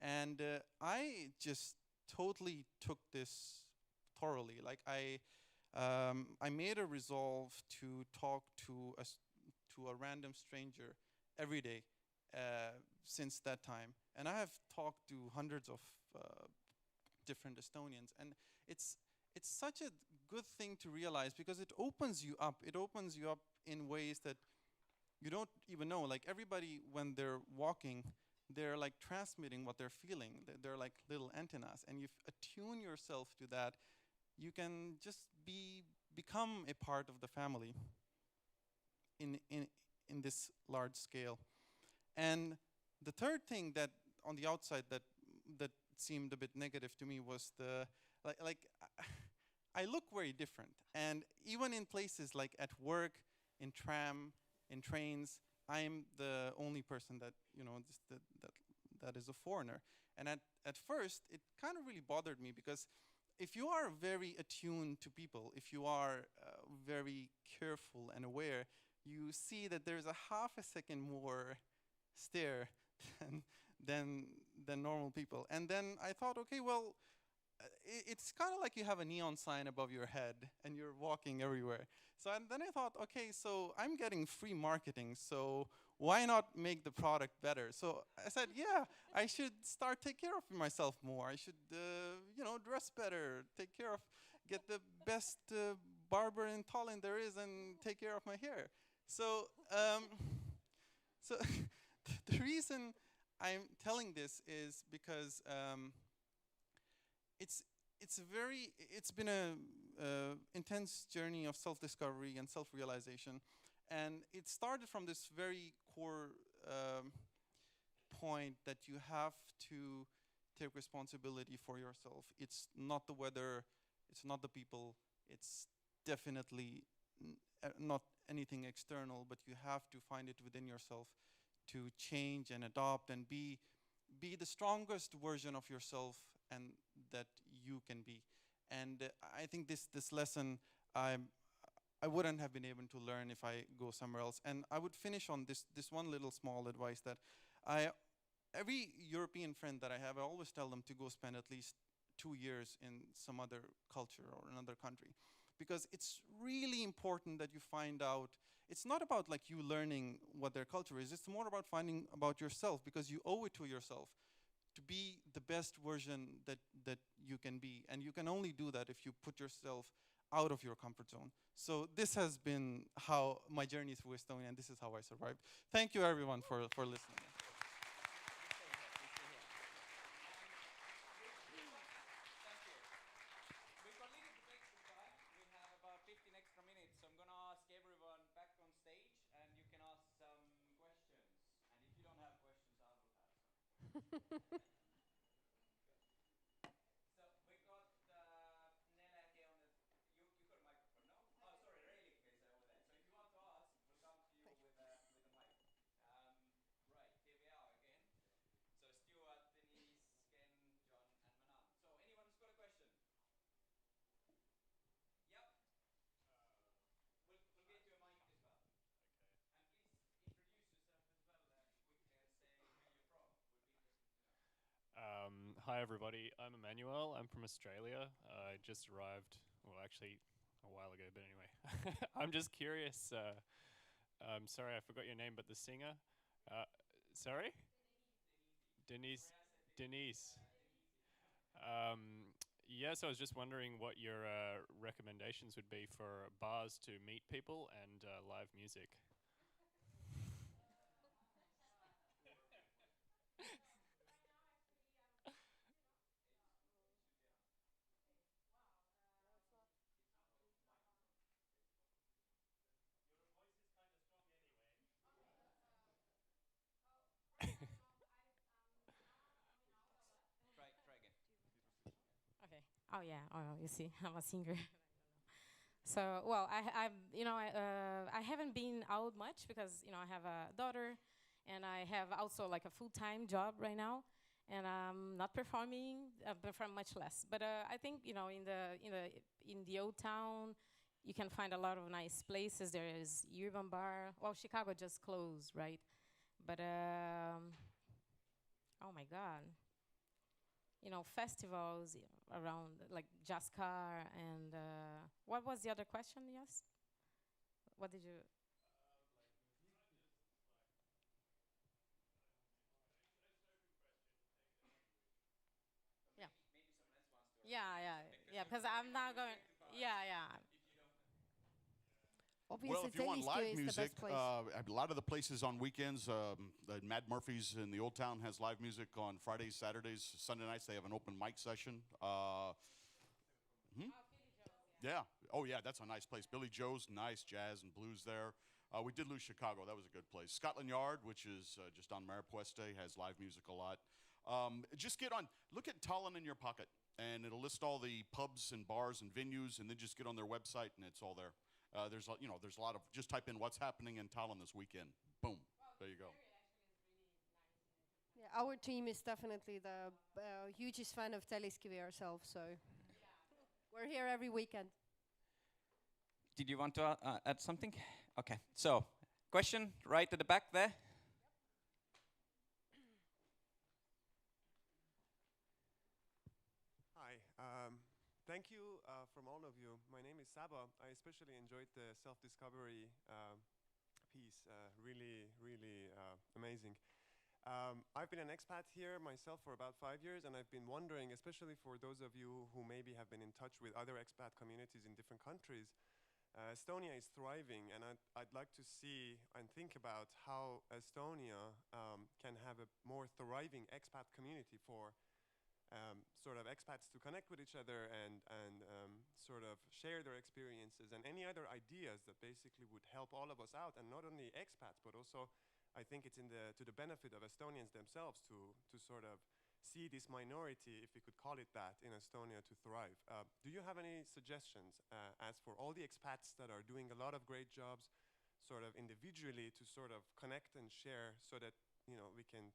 And I just totally took this thoroughly. Like I made a resolve to talk to a random stranger every day since that time. And I have talked to hundreds of different Estonians, and it's such a good thing to realize, because it opens you up. It opens you up in ways that you don't even know. Like, everybody, when they're walking, they're like transmitting what they're feeling. They're like little antennas, and you attune yourself to that. You can just become a part of the family in this large scale. And the third thing that on the outside that seemed a bit negative to me was I look very different. And even in places like at work, in tram, in trains, I'm the only person that, that is a foreigner. And at first, it kind of really bothered me, because if you are very attuned to people, if you are very careful and aware, you see that there's a half a second more stare than normal people. And then I thought, okay, well, it's kind of like you have a neon sign above your head and you're walking everywhere. So then I thought, okay, so I'm getting free marketing, so why not make the product better? So I said, yeah, I should take care of myself more. I should, dress better, get the best barber in Tallinn there is, and take care of my hair. So, so the reason I'm telling this is because it's been a intense journey of self-discovery and self-realization, and it started from this very core point that you have to take responsibility for yourself. It's not the weather, it's not the people, it's definitely not anything external, but you have to find it within yourself to change and adopt and be the strongest version of yourself and that you can be. And I think this lesson I wouldn't have been able to learn if I go somewhere else. And I would finish on this one little small advice that every European friend that I have, I always tell them to go spend at least 2 years in some other culture or another country. Because it's really important that you find out, it's not about like you learning what their culture is, it's more about finding about yourself, because you owe it to yourself to be the best version that you can be. And you can only do that if you put yourself out of your comfort zone. So this has been how my journey through Estonia, and this is how I survived. Thank you everyone for listening. So we got Nele Hi everybody, I'm Emmanuel. I'm from Australia. I just arrived, well actually a while ago, but anyway. I'm just curious, I'm sorry I forgot your name, but the singer? Sorry? Denise. Yes, I was just wondering what your recommendations would be for bars to meet people and live music. Okay. Oh yeah. Oh, you see, I'm a singer. So well, I haven't been out much because I have a daughter, and I have also like a full-time job right now, and I'm not performing. I perform much less, but I think in the old town, you can find a lot of nice places. There is Urban Bar. Well, Chicago just closed, right? But oh my God, festivals around like Jaskar and what was the other question? Yes, what did you? Yeah, yeah. Because I'm not going. Yeah. Well, Obviously, if you want Telliskivi live is the music, best place. a lot of the places on weekends, Mad Murphy's in the Old Town has live music on Fridays, Saturdays, Sunday nights. They have an open mic session. Yeah. Oh, yeah, that's a nice place. Billy Joe's, nice jazz and blues there. We did lose Chicago. That was a good place. Scotland Yard, which is just on Maripueste, has live music a lot. Just look at Tallinn in your pocket, and it'll list all the pubs and bars and venues, and then just get on their website, and it's all there. There's a lot of, just type in what's happening in Tallinn this weekend. Boom. There you go. Yeah, our team is definitely the hugest fan of Telliskivi ourselves, so we're here every weekend. Did you want to add something? Okay. So, question right at the back there. Hi. Thank you from all of you. My name is Saba. I especially enjoyed the self-discovery piece. Really amazing. I've been an expat here myself for about 5 years, and I've been wondering, especially for those of you who maybe have been in touch with other expat communities in different countries, Estonia is thriving, and I'd like to see and think about how Estonia can have a more thriving expat community for sort of expats to connect with each other and sort of share their experiences and any other ideas that basically would help all of us out, and not only expats, but also I think it's to the benefit of Estonians themselves to sort of see this minority, if we could call it that, in Estonia to thrive. Do you have any suggestions as for all the expats that are doing a lot of great jobs sort of individually to sort of connect and share so that we can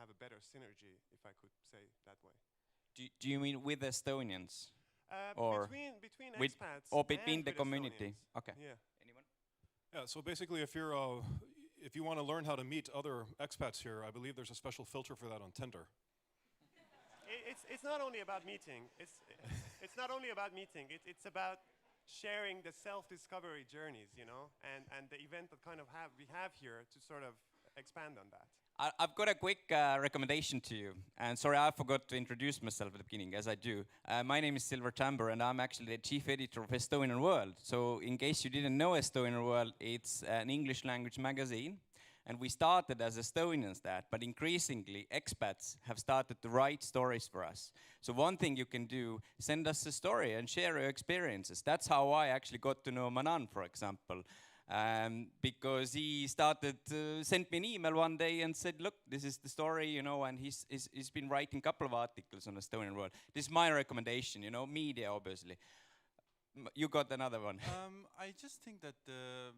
have a better synergy, if I could say that way? Do you mean with Estonians? Or between with- expats or between and the with community? Estonians. Okay. Yeah. Anyone? Yeah, so basically if you want to learn how to meet other expats here, I believe there's a special filter for that on Tinder. It's not only about meeting. It's not only about meeting. It's about sharing the self-discovery journeys, and the event that kind of we have here to sort of expand on that. I've got a quick recommendation to you. And sorry, I forgot to introduce myself at the beginning, as I do. My name is Silver Tamber, and I'm actually the chief editor of Estonian World. So in case you didn't know Estonian World, it's an English language magazine. And we started as Estonians that, but increasingly expats have started to write stories for us. So one thing you can do, send us a story and share your experiences. That's how I actually got to know Manan, for example. Because he sent me an email one day and said, look, this is the story, and he's been writing a couple of articles on Estonian World. This is my recommendation, media, obviously. You got another one. I just think that the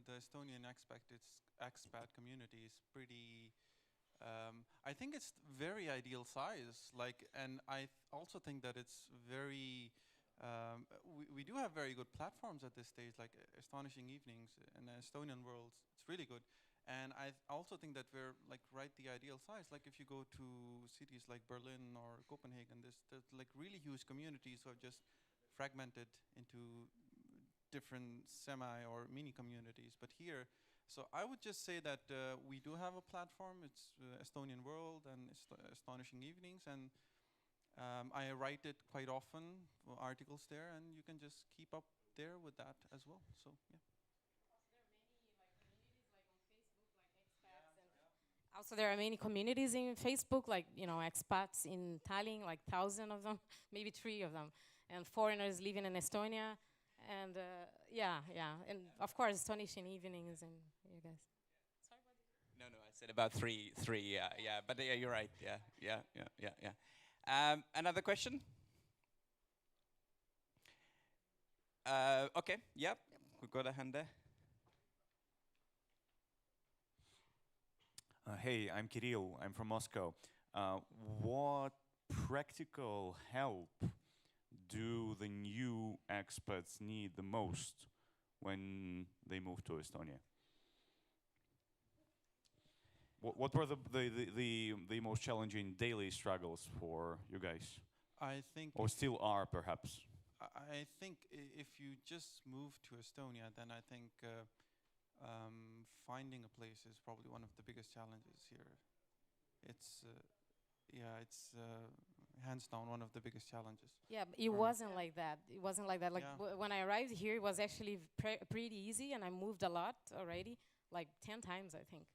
Estonian expat community is pretty. I think it's very ideal size. And I also think that it's very. We do have very good platforms at this stage, like Astonishing Evenings and Estonian Worlds. It's really good. And I also think that we're like right the ideal size. Like if you go to cities like Berlin or Copenhagen, there's like really huge communities who are just fragmented into different semi or mini communities. But here, so I would just say that we do have a platform. It's Estonian World and Astonishing Evenings, and I write it quite often, articles there, and you can just keep up there with that as well. So yeah. Also, there are many communities in Facebook, like, you know, expats in Tallinn, like 1,000 of them, maybe 3 of them, and foreigners living in Estonia, and yeah, and of course, Estonishing evenings and you guys. No, I said about three, yeah, but yeah, you're right, yeah. Another question? Okay, yep, we got a hand there. Hey, I'm Kirill. I'm from Moscow. What practical help do the new expats need the most when they move to Estonia? What were the most challenging daily struggles for you guys? I think, or still are, perhaps? I think if you just move to Estonia, then I think finding a place is probably one of the biggest challenges here. It's hands down one of the biggest challenges. Yeah, but it wasn't like that. It wasn't like that. Like when I arrived here, it was actually pretty easy, and I moved a lot already, like 10 times, I think.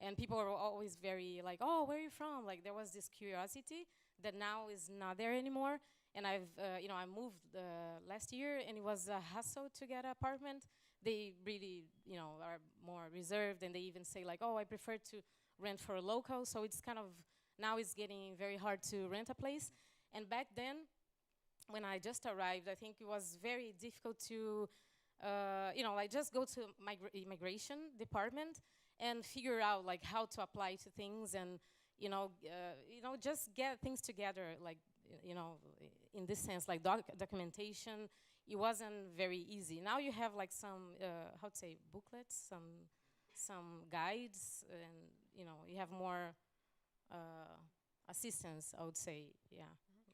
And people were always very like, "Oh, where are you from?" Like there was this curiosity that now is not there anymore. And I've, I moved last year, and it was a hassle to get an apartment. They really, are more reserved, and they even say like, "Oh, I prefer to rent for a local." So it's kind of, now it's getting very hard to rent a place. And back then, when I just arrived, I think it was very difficult to, like just go to immigration department and figure out like how to apply to things, and just get things together, like in this sense, like documentation. It wasn't very easy. Now you have like some how to say, booklets, some guides, and you have more assistance, I would say. Yeah.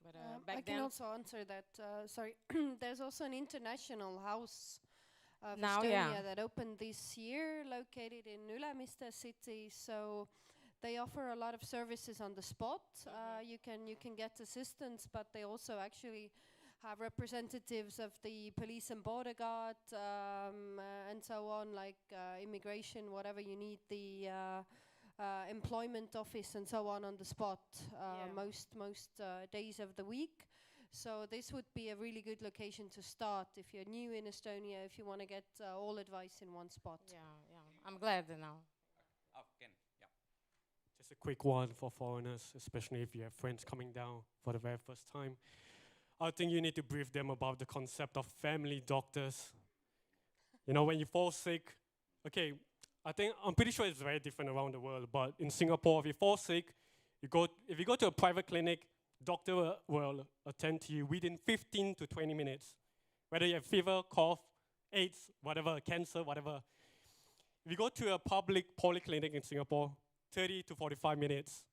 But back I then can also answer that. Sorry, there's also an international house of Now, Estonia yeah. that opened this year, located in Ülemiste city. So they offer a lot of services on the spot. You can get assistance, but they also actually have representatives of the police and border guard, and so on, like immigration, whatever you need, the employment office and so on the spot, most days of the week. So this would be a really good location to start if you're new in Estonia, if you want to get all advice in one spot. Yeah. I'm glad now. Oh, Ken, yeah. Just a quick one for foreigners, especially if you have friends coming down for the very first time. I think you need to brief them about the concept of family doctors. When you fall sick, okay, I'm pretty sure it's very different around the world, but in Singapore, if you fall sick, if you go to a private clinic, doctor will attend to you within 15 to 20 minutes. Whether you have fever, cough, AIDS, whatever, cancer, whatever. If you go to a public polyclinic in Singapore, 30 to 45 minutes,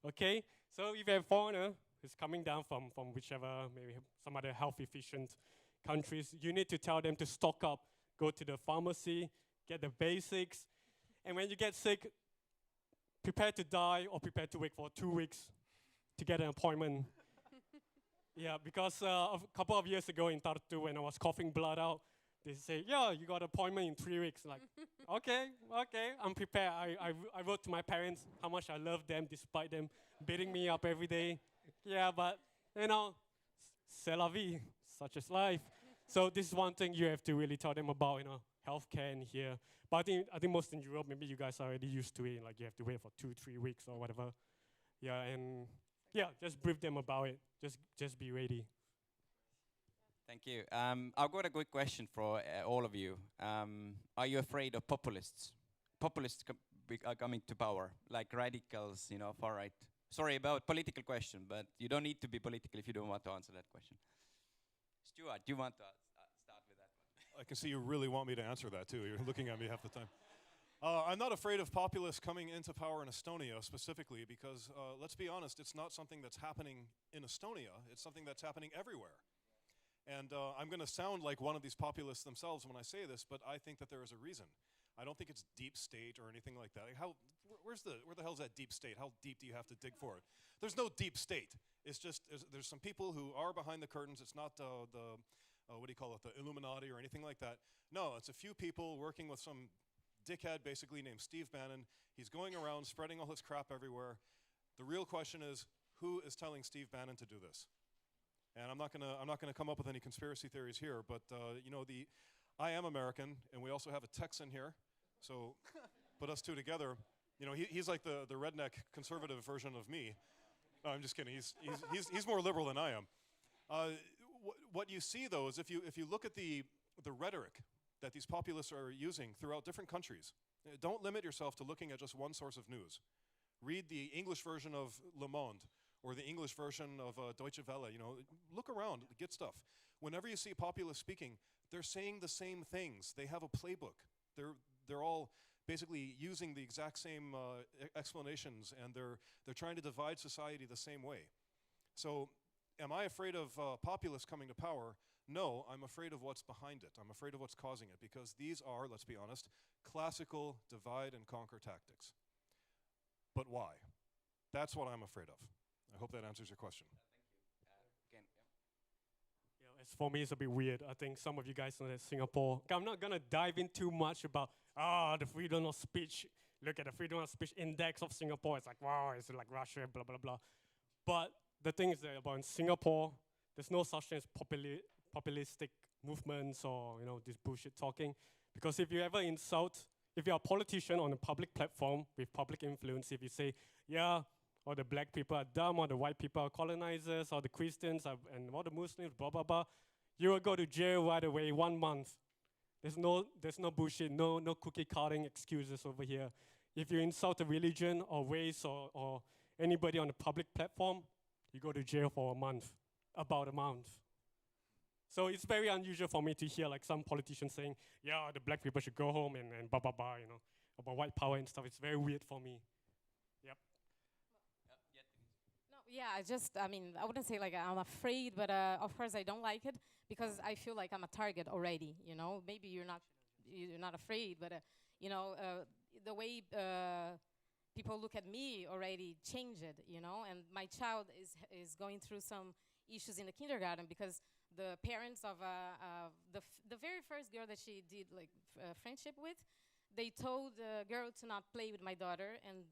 okay? So if you have a foreigner who's coming down from whichever, maybe some other health-efficient countries, you need to tell them to stock up, go to the pharmacy, get the basics, and when you get sick, prepare to die or prepare to wait for 2 weeks to get an appointment. Yeah, because a couple of years ago in Tartu, when I was coughing blood out, they say, "Yeah, you got an appointment in 3 weeks." Like, okay, I'm prepared. I wrote to my parents how much I love them, despite them beating me up every day. Yeah, but c'est la vie, such is life. So this is one thing you have to really tell them about, healthcare in here. But I think most in Europe, maybe you guys are already used to it. Like you have to wait for 2-3 weeks or whatever. Yeah, and just brief them about it. Just be ready. Thank you. I've got a quick question for all of you. Are you afraid of populists? Populists are coming to power, like radicals, far right. Sorry about political question, but you don't need to be political if you don't want to answer that question. Stuart, do you want to start with that one? I can see you really want me to answer that too. You're looking at me half the time. I'm not afraid of populists coming into power in Estonia specifically because, let's be honest, it's not something that's happening in Estonia. It's something that's happening everywhere. And I'm going to sound like one of these populists themselves when I say this, but I think that there is a reason. I don't think it's deep state or anything like that. Like where the hell's that deep state? How deep do you have to dig for it? There's no deep state. It's just there's some people who are behind the curtains. It's not what do you call it, the Illuminati or anything like that. No, it's a few people working with some dickhead basically named Steve Bannon. He's going around spreading all his crap everywhere. The real question is, who is telling Steve Bannon to do this? And I'm not gonna come up with any conspiracy theories here, but you know, I am American, and we also have a Texan here, so put us two together. You know, he's like the redneck conservative version of me. No, I'm just kidding. He's more liberal than I am. What you see though is if you look at the rhetoric that these populists are using throughout different countries, don't limit yourself to looking at just one source of news. Read the English version of Le Monde or the English version of Deutsche Welle. You know, look around, get stuff. Whenever you see populists speaking, they're saying the same things. They have a playbook. They're all basically using the exact same explanations, and they're trying to divide society the same way. So, am I afraid of populists coming to power? No, I'm afraid of what's behind it. I'm afraid of what's causing it, because these are, let's be honest, classical divide and conquer tactics. But why? That's what I'm afraid of. I hope that answers your question. Again, Yeah, as for me, it's a bit weird. I think some of you guys know that Singapore. I'm not gonna dive in too much about the freedom of speech. Look at the freedom of speech index of Singapore. It's like, wow, it's like Russia, blah blah blah. But the thing is that about Singapore, there's no such thing as populistic movements or this bullshit talking. Because if you ever insult, if you're a politician on a public platform with public influence, if you say, yeah, or the black people are dumb, or the white people are colonizers, or the Christians and all the Muslims, blah blah blah, you will go to jail right away, 1 month. There's no bullshit, no cookie cutting excuses over here. If you insult a religion or race or anybody on a public platform, you go to jail for about a month. So it's very unusual for me to hear like some politicians saying, yeah, the black people should go home and blah blah blah, about white power and stuff. It's very weird for me. Yep. No, yeah, I wouldn't say like I'm afraid, but of course I don't like it because I feel like I'm a target already. Maybe you're not afraid, but the way people look at me already changed it. And my child is going through some issues in the kindergarten because the parents of the very first girl that she did like friendship with, they told the girl to not play with my daughter, and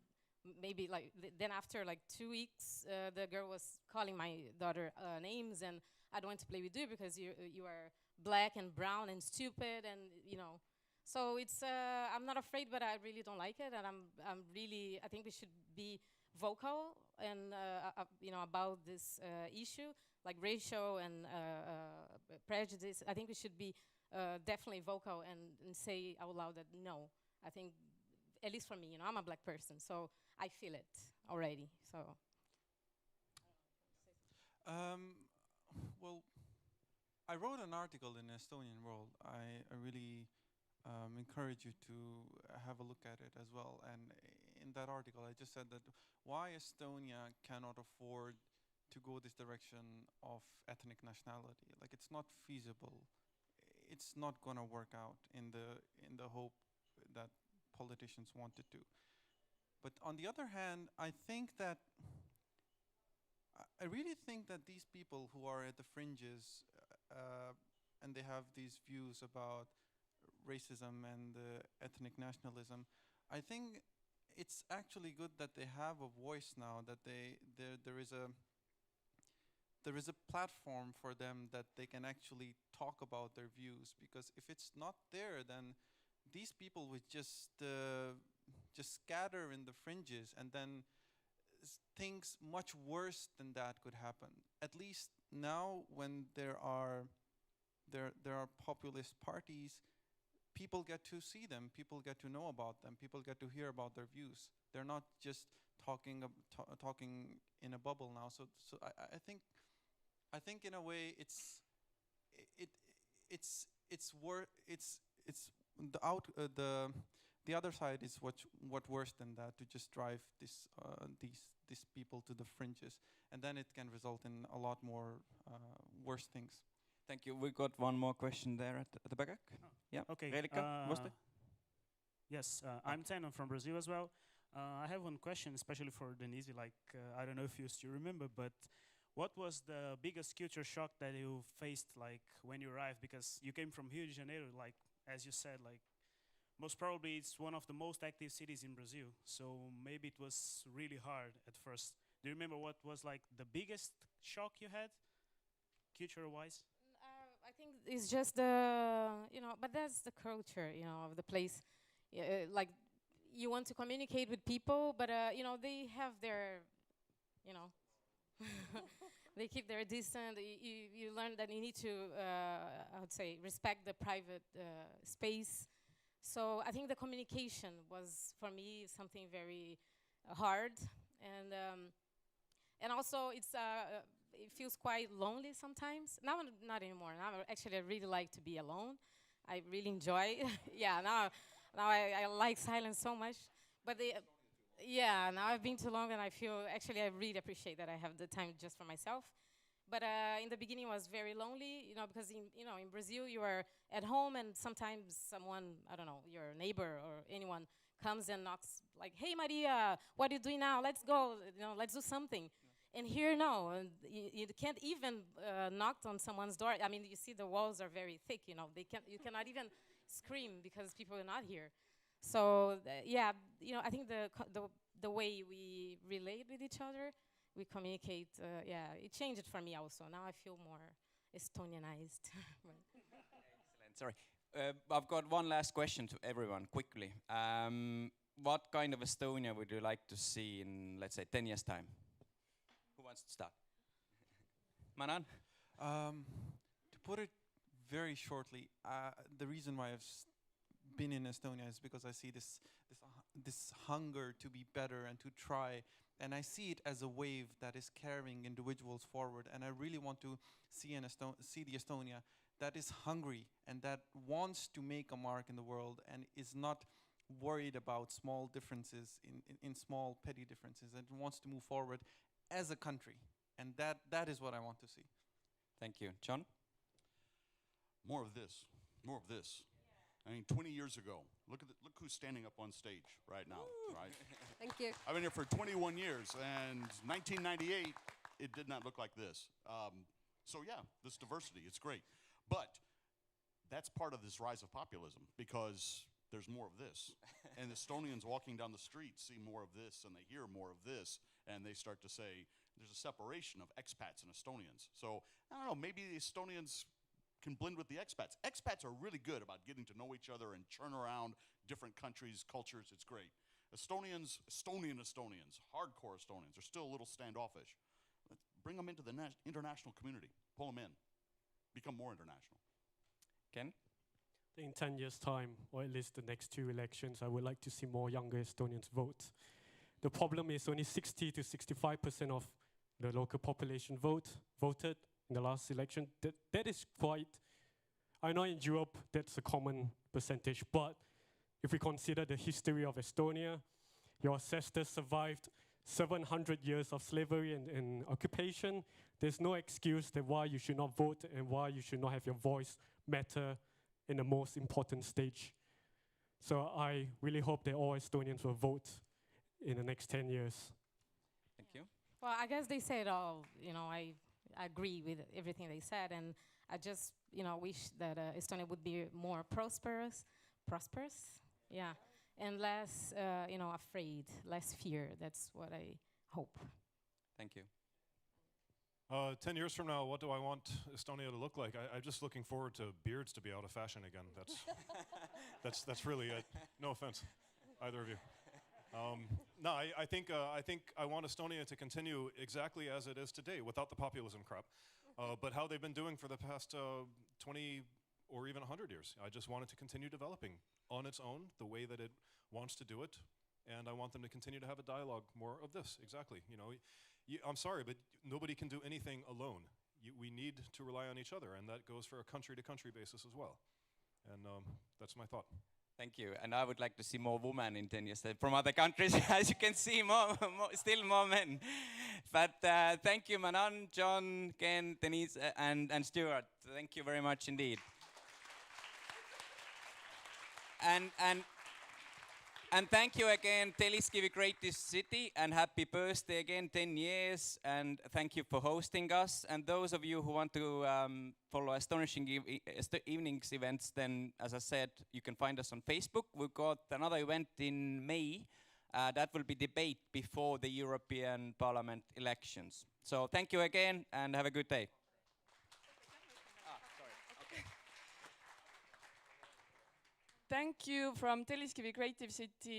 maybe like then after like 2 weeks, the girl was calling my daughter names, and I don't want to play with you because you are black and brown and stupid, and So it's I'm not afraid, but I really don't like it, and I think we should be vocal and about this issue, like racial and prejudice. I think we should be definitely vocal and say out loud that no. I think, at least for me, I'm a black person, so I feel it already. So. Well, I wrote an article in Estonian World. I really encourage you to have a look at it as well. And in that article, I just said that why Estonia cannot afford to go this direction of ethnic nationality. Like, it's not feasible. It's not gonna work out in the hope that politicians want it to. But on the other hand, I really think that these people who are at the fringes and they have these views about racism and ethnic nationalism, I think it's actually good that they have a voice now, that there is a platform for them that they can actually talk about their views. Because if it's not there, then these people would just scatter in the fringes, and then things much worse than that could happen. At least now, when there are populist parties, people get to see them, people get to know about them, people get to hear about their views. They're not just talking in a bubble now. So I think in a way the other side is what worse than that, to just drive these people to the fringes, and then it can result in a lot more worse things. Thank you. We got one more question there at the back. Yeah. Okay. Relika, was there? Yes, I'm Ten. I'm from Brazil as well. I have one question, especially for Denise. Like, I don't know if you still remember, but what was the biggest culture shock that you faced, like, when you arrived? Because you came from Rio de Janeiro, like, as you said, like, most probably it's one of the most active cities in Brazil. So maybe it was really hard at first. Do you remember what was, like, the biggest shock you had, culture-wise? I think it's just the, but that's the culture, of the place. Like, you want to communicate with people, but, they have their, they keep their distance. You learn that you need to, I would say, respect the private space. So I think the communication was, for me, something very hard. And also, it feels quite lonely sometimes. Now, not anymore. Now, I really like to be alone. I really enjoy. Yeah, now I like silence so much. But now I've been too long, and I really appreciate that I have the time just for myself. But in the beginning, it was very lonely, because in Brazil, you are at home, and sometimes someone, I don't know, your neighbor or anyone comes and knocks, like, "Hey, Maria, what are you doing now? Let's go, let's do something." And here, no, and you can't even knock on someone's door. I mean, you see the walls are very thick, you cannot even scream because people are not here. So, I think the way we relate with each other, we communicate, it changed for me also. Now I feel more Estonianized. Excellent. Sorry. I've got one last question to everyone, quickly. What kind of Estonia would you like to see in, let's say, 10 years' time? Who wants to start? Manan? To put it very shortly, the reason why I've been in Estonia is because I see this hunger to be better and to try, and I see it as a wave that is carrying individuals forward. And I really want to see the Estonia that is hungry and that wants to make a mark in the world and is not worried about small differences in small petty differences, and wants to move forward as a country. And that is what I want to see. Thank you. John? More of this. More of this. I mean, 20 years ago, look who's standing up on stage right now, right? Thank you. I've been here for 21 years, and 1998, it did not look like this. So yeah, this diversity, it's great. But that's part of this rise of populism, because there's more of this. And Estonians walking down the street see more of this, and they hear more of this, and they start to say, there's a separation of expats and Estonians. So, I don't know, maybe the Estonians can blend with the expats. Expats are really good about getting to know each other and churn around different countries, cultures. It's great. Estonian Estonians, hardcore Estonians, are still a little standoffish. Let's bring them into the international community. Pull them in. Become more international. Ken? In 10 years' time, or at least the next 2 elections, I would like to see more younger Estonians vote. The problem is only 60 to 65% of the local population voted in the last election. That is quite, I know in Europe that's a common percentage, but if we consider the history of Estonia, your ancestors survived 700 years of slavery and occupation. There's no excuse that why you should not vote and why you should not have your voice matter in the most important stage. So I really hope that all Estonians will vote in the next 10 years. Thank you. Well, I guess they said all. I agree with everything they said, and I just, wish that Estonia would be more prosperous, yeah, and less, afraid, less fear. That's what I hope. Thank you. 10 years from now, what do I want Estonia to look like? I'm just looking forward to beards to be out of fashion again. That's really it. No offense, either of you. No, I think I want Estonia to continue exactly as it is today, without the populism crap. But how they've been doing for the past 20 or even 100 years. I just want it to continue developing on its own, the way that it wants to do it. And I want them to continue to have a dialogue, more of this, exactly. I'm sorry, but nobody can do anything alone. We need to rely on each other, and that goes for a country-to-country basis as well. And that's my thought. Thank you. And I would like to see more women in 10 years from other countries. As you can see, still more men. But thank you, Manon, John, Ken, Denise, and Stuart. Thank you very much indeed. And thank you again, Telliskivi Creative City, and happy birthday again, 10 years, and thank you for hosting us. And those of you who want to follow Astonishing Evenings events, then, as I said, you can find us on Facebook. We've got another event in May. That will be debate before the European Parliament elections. So thank you again, and have a good day. Thank you from Telliskivi Creative City.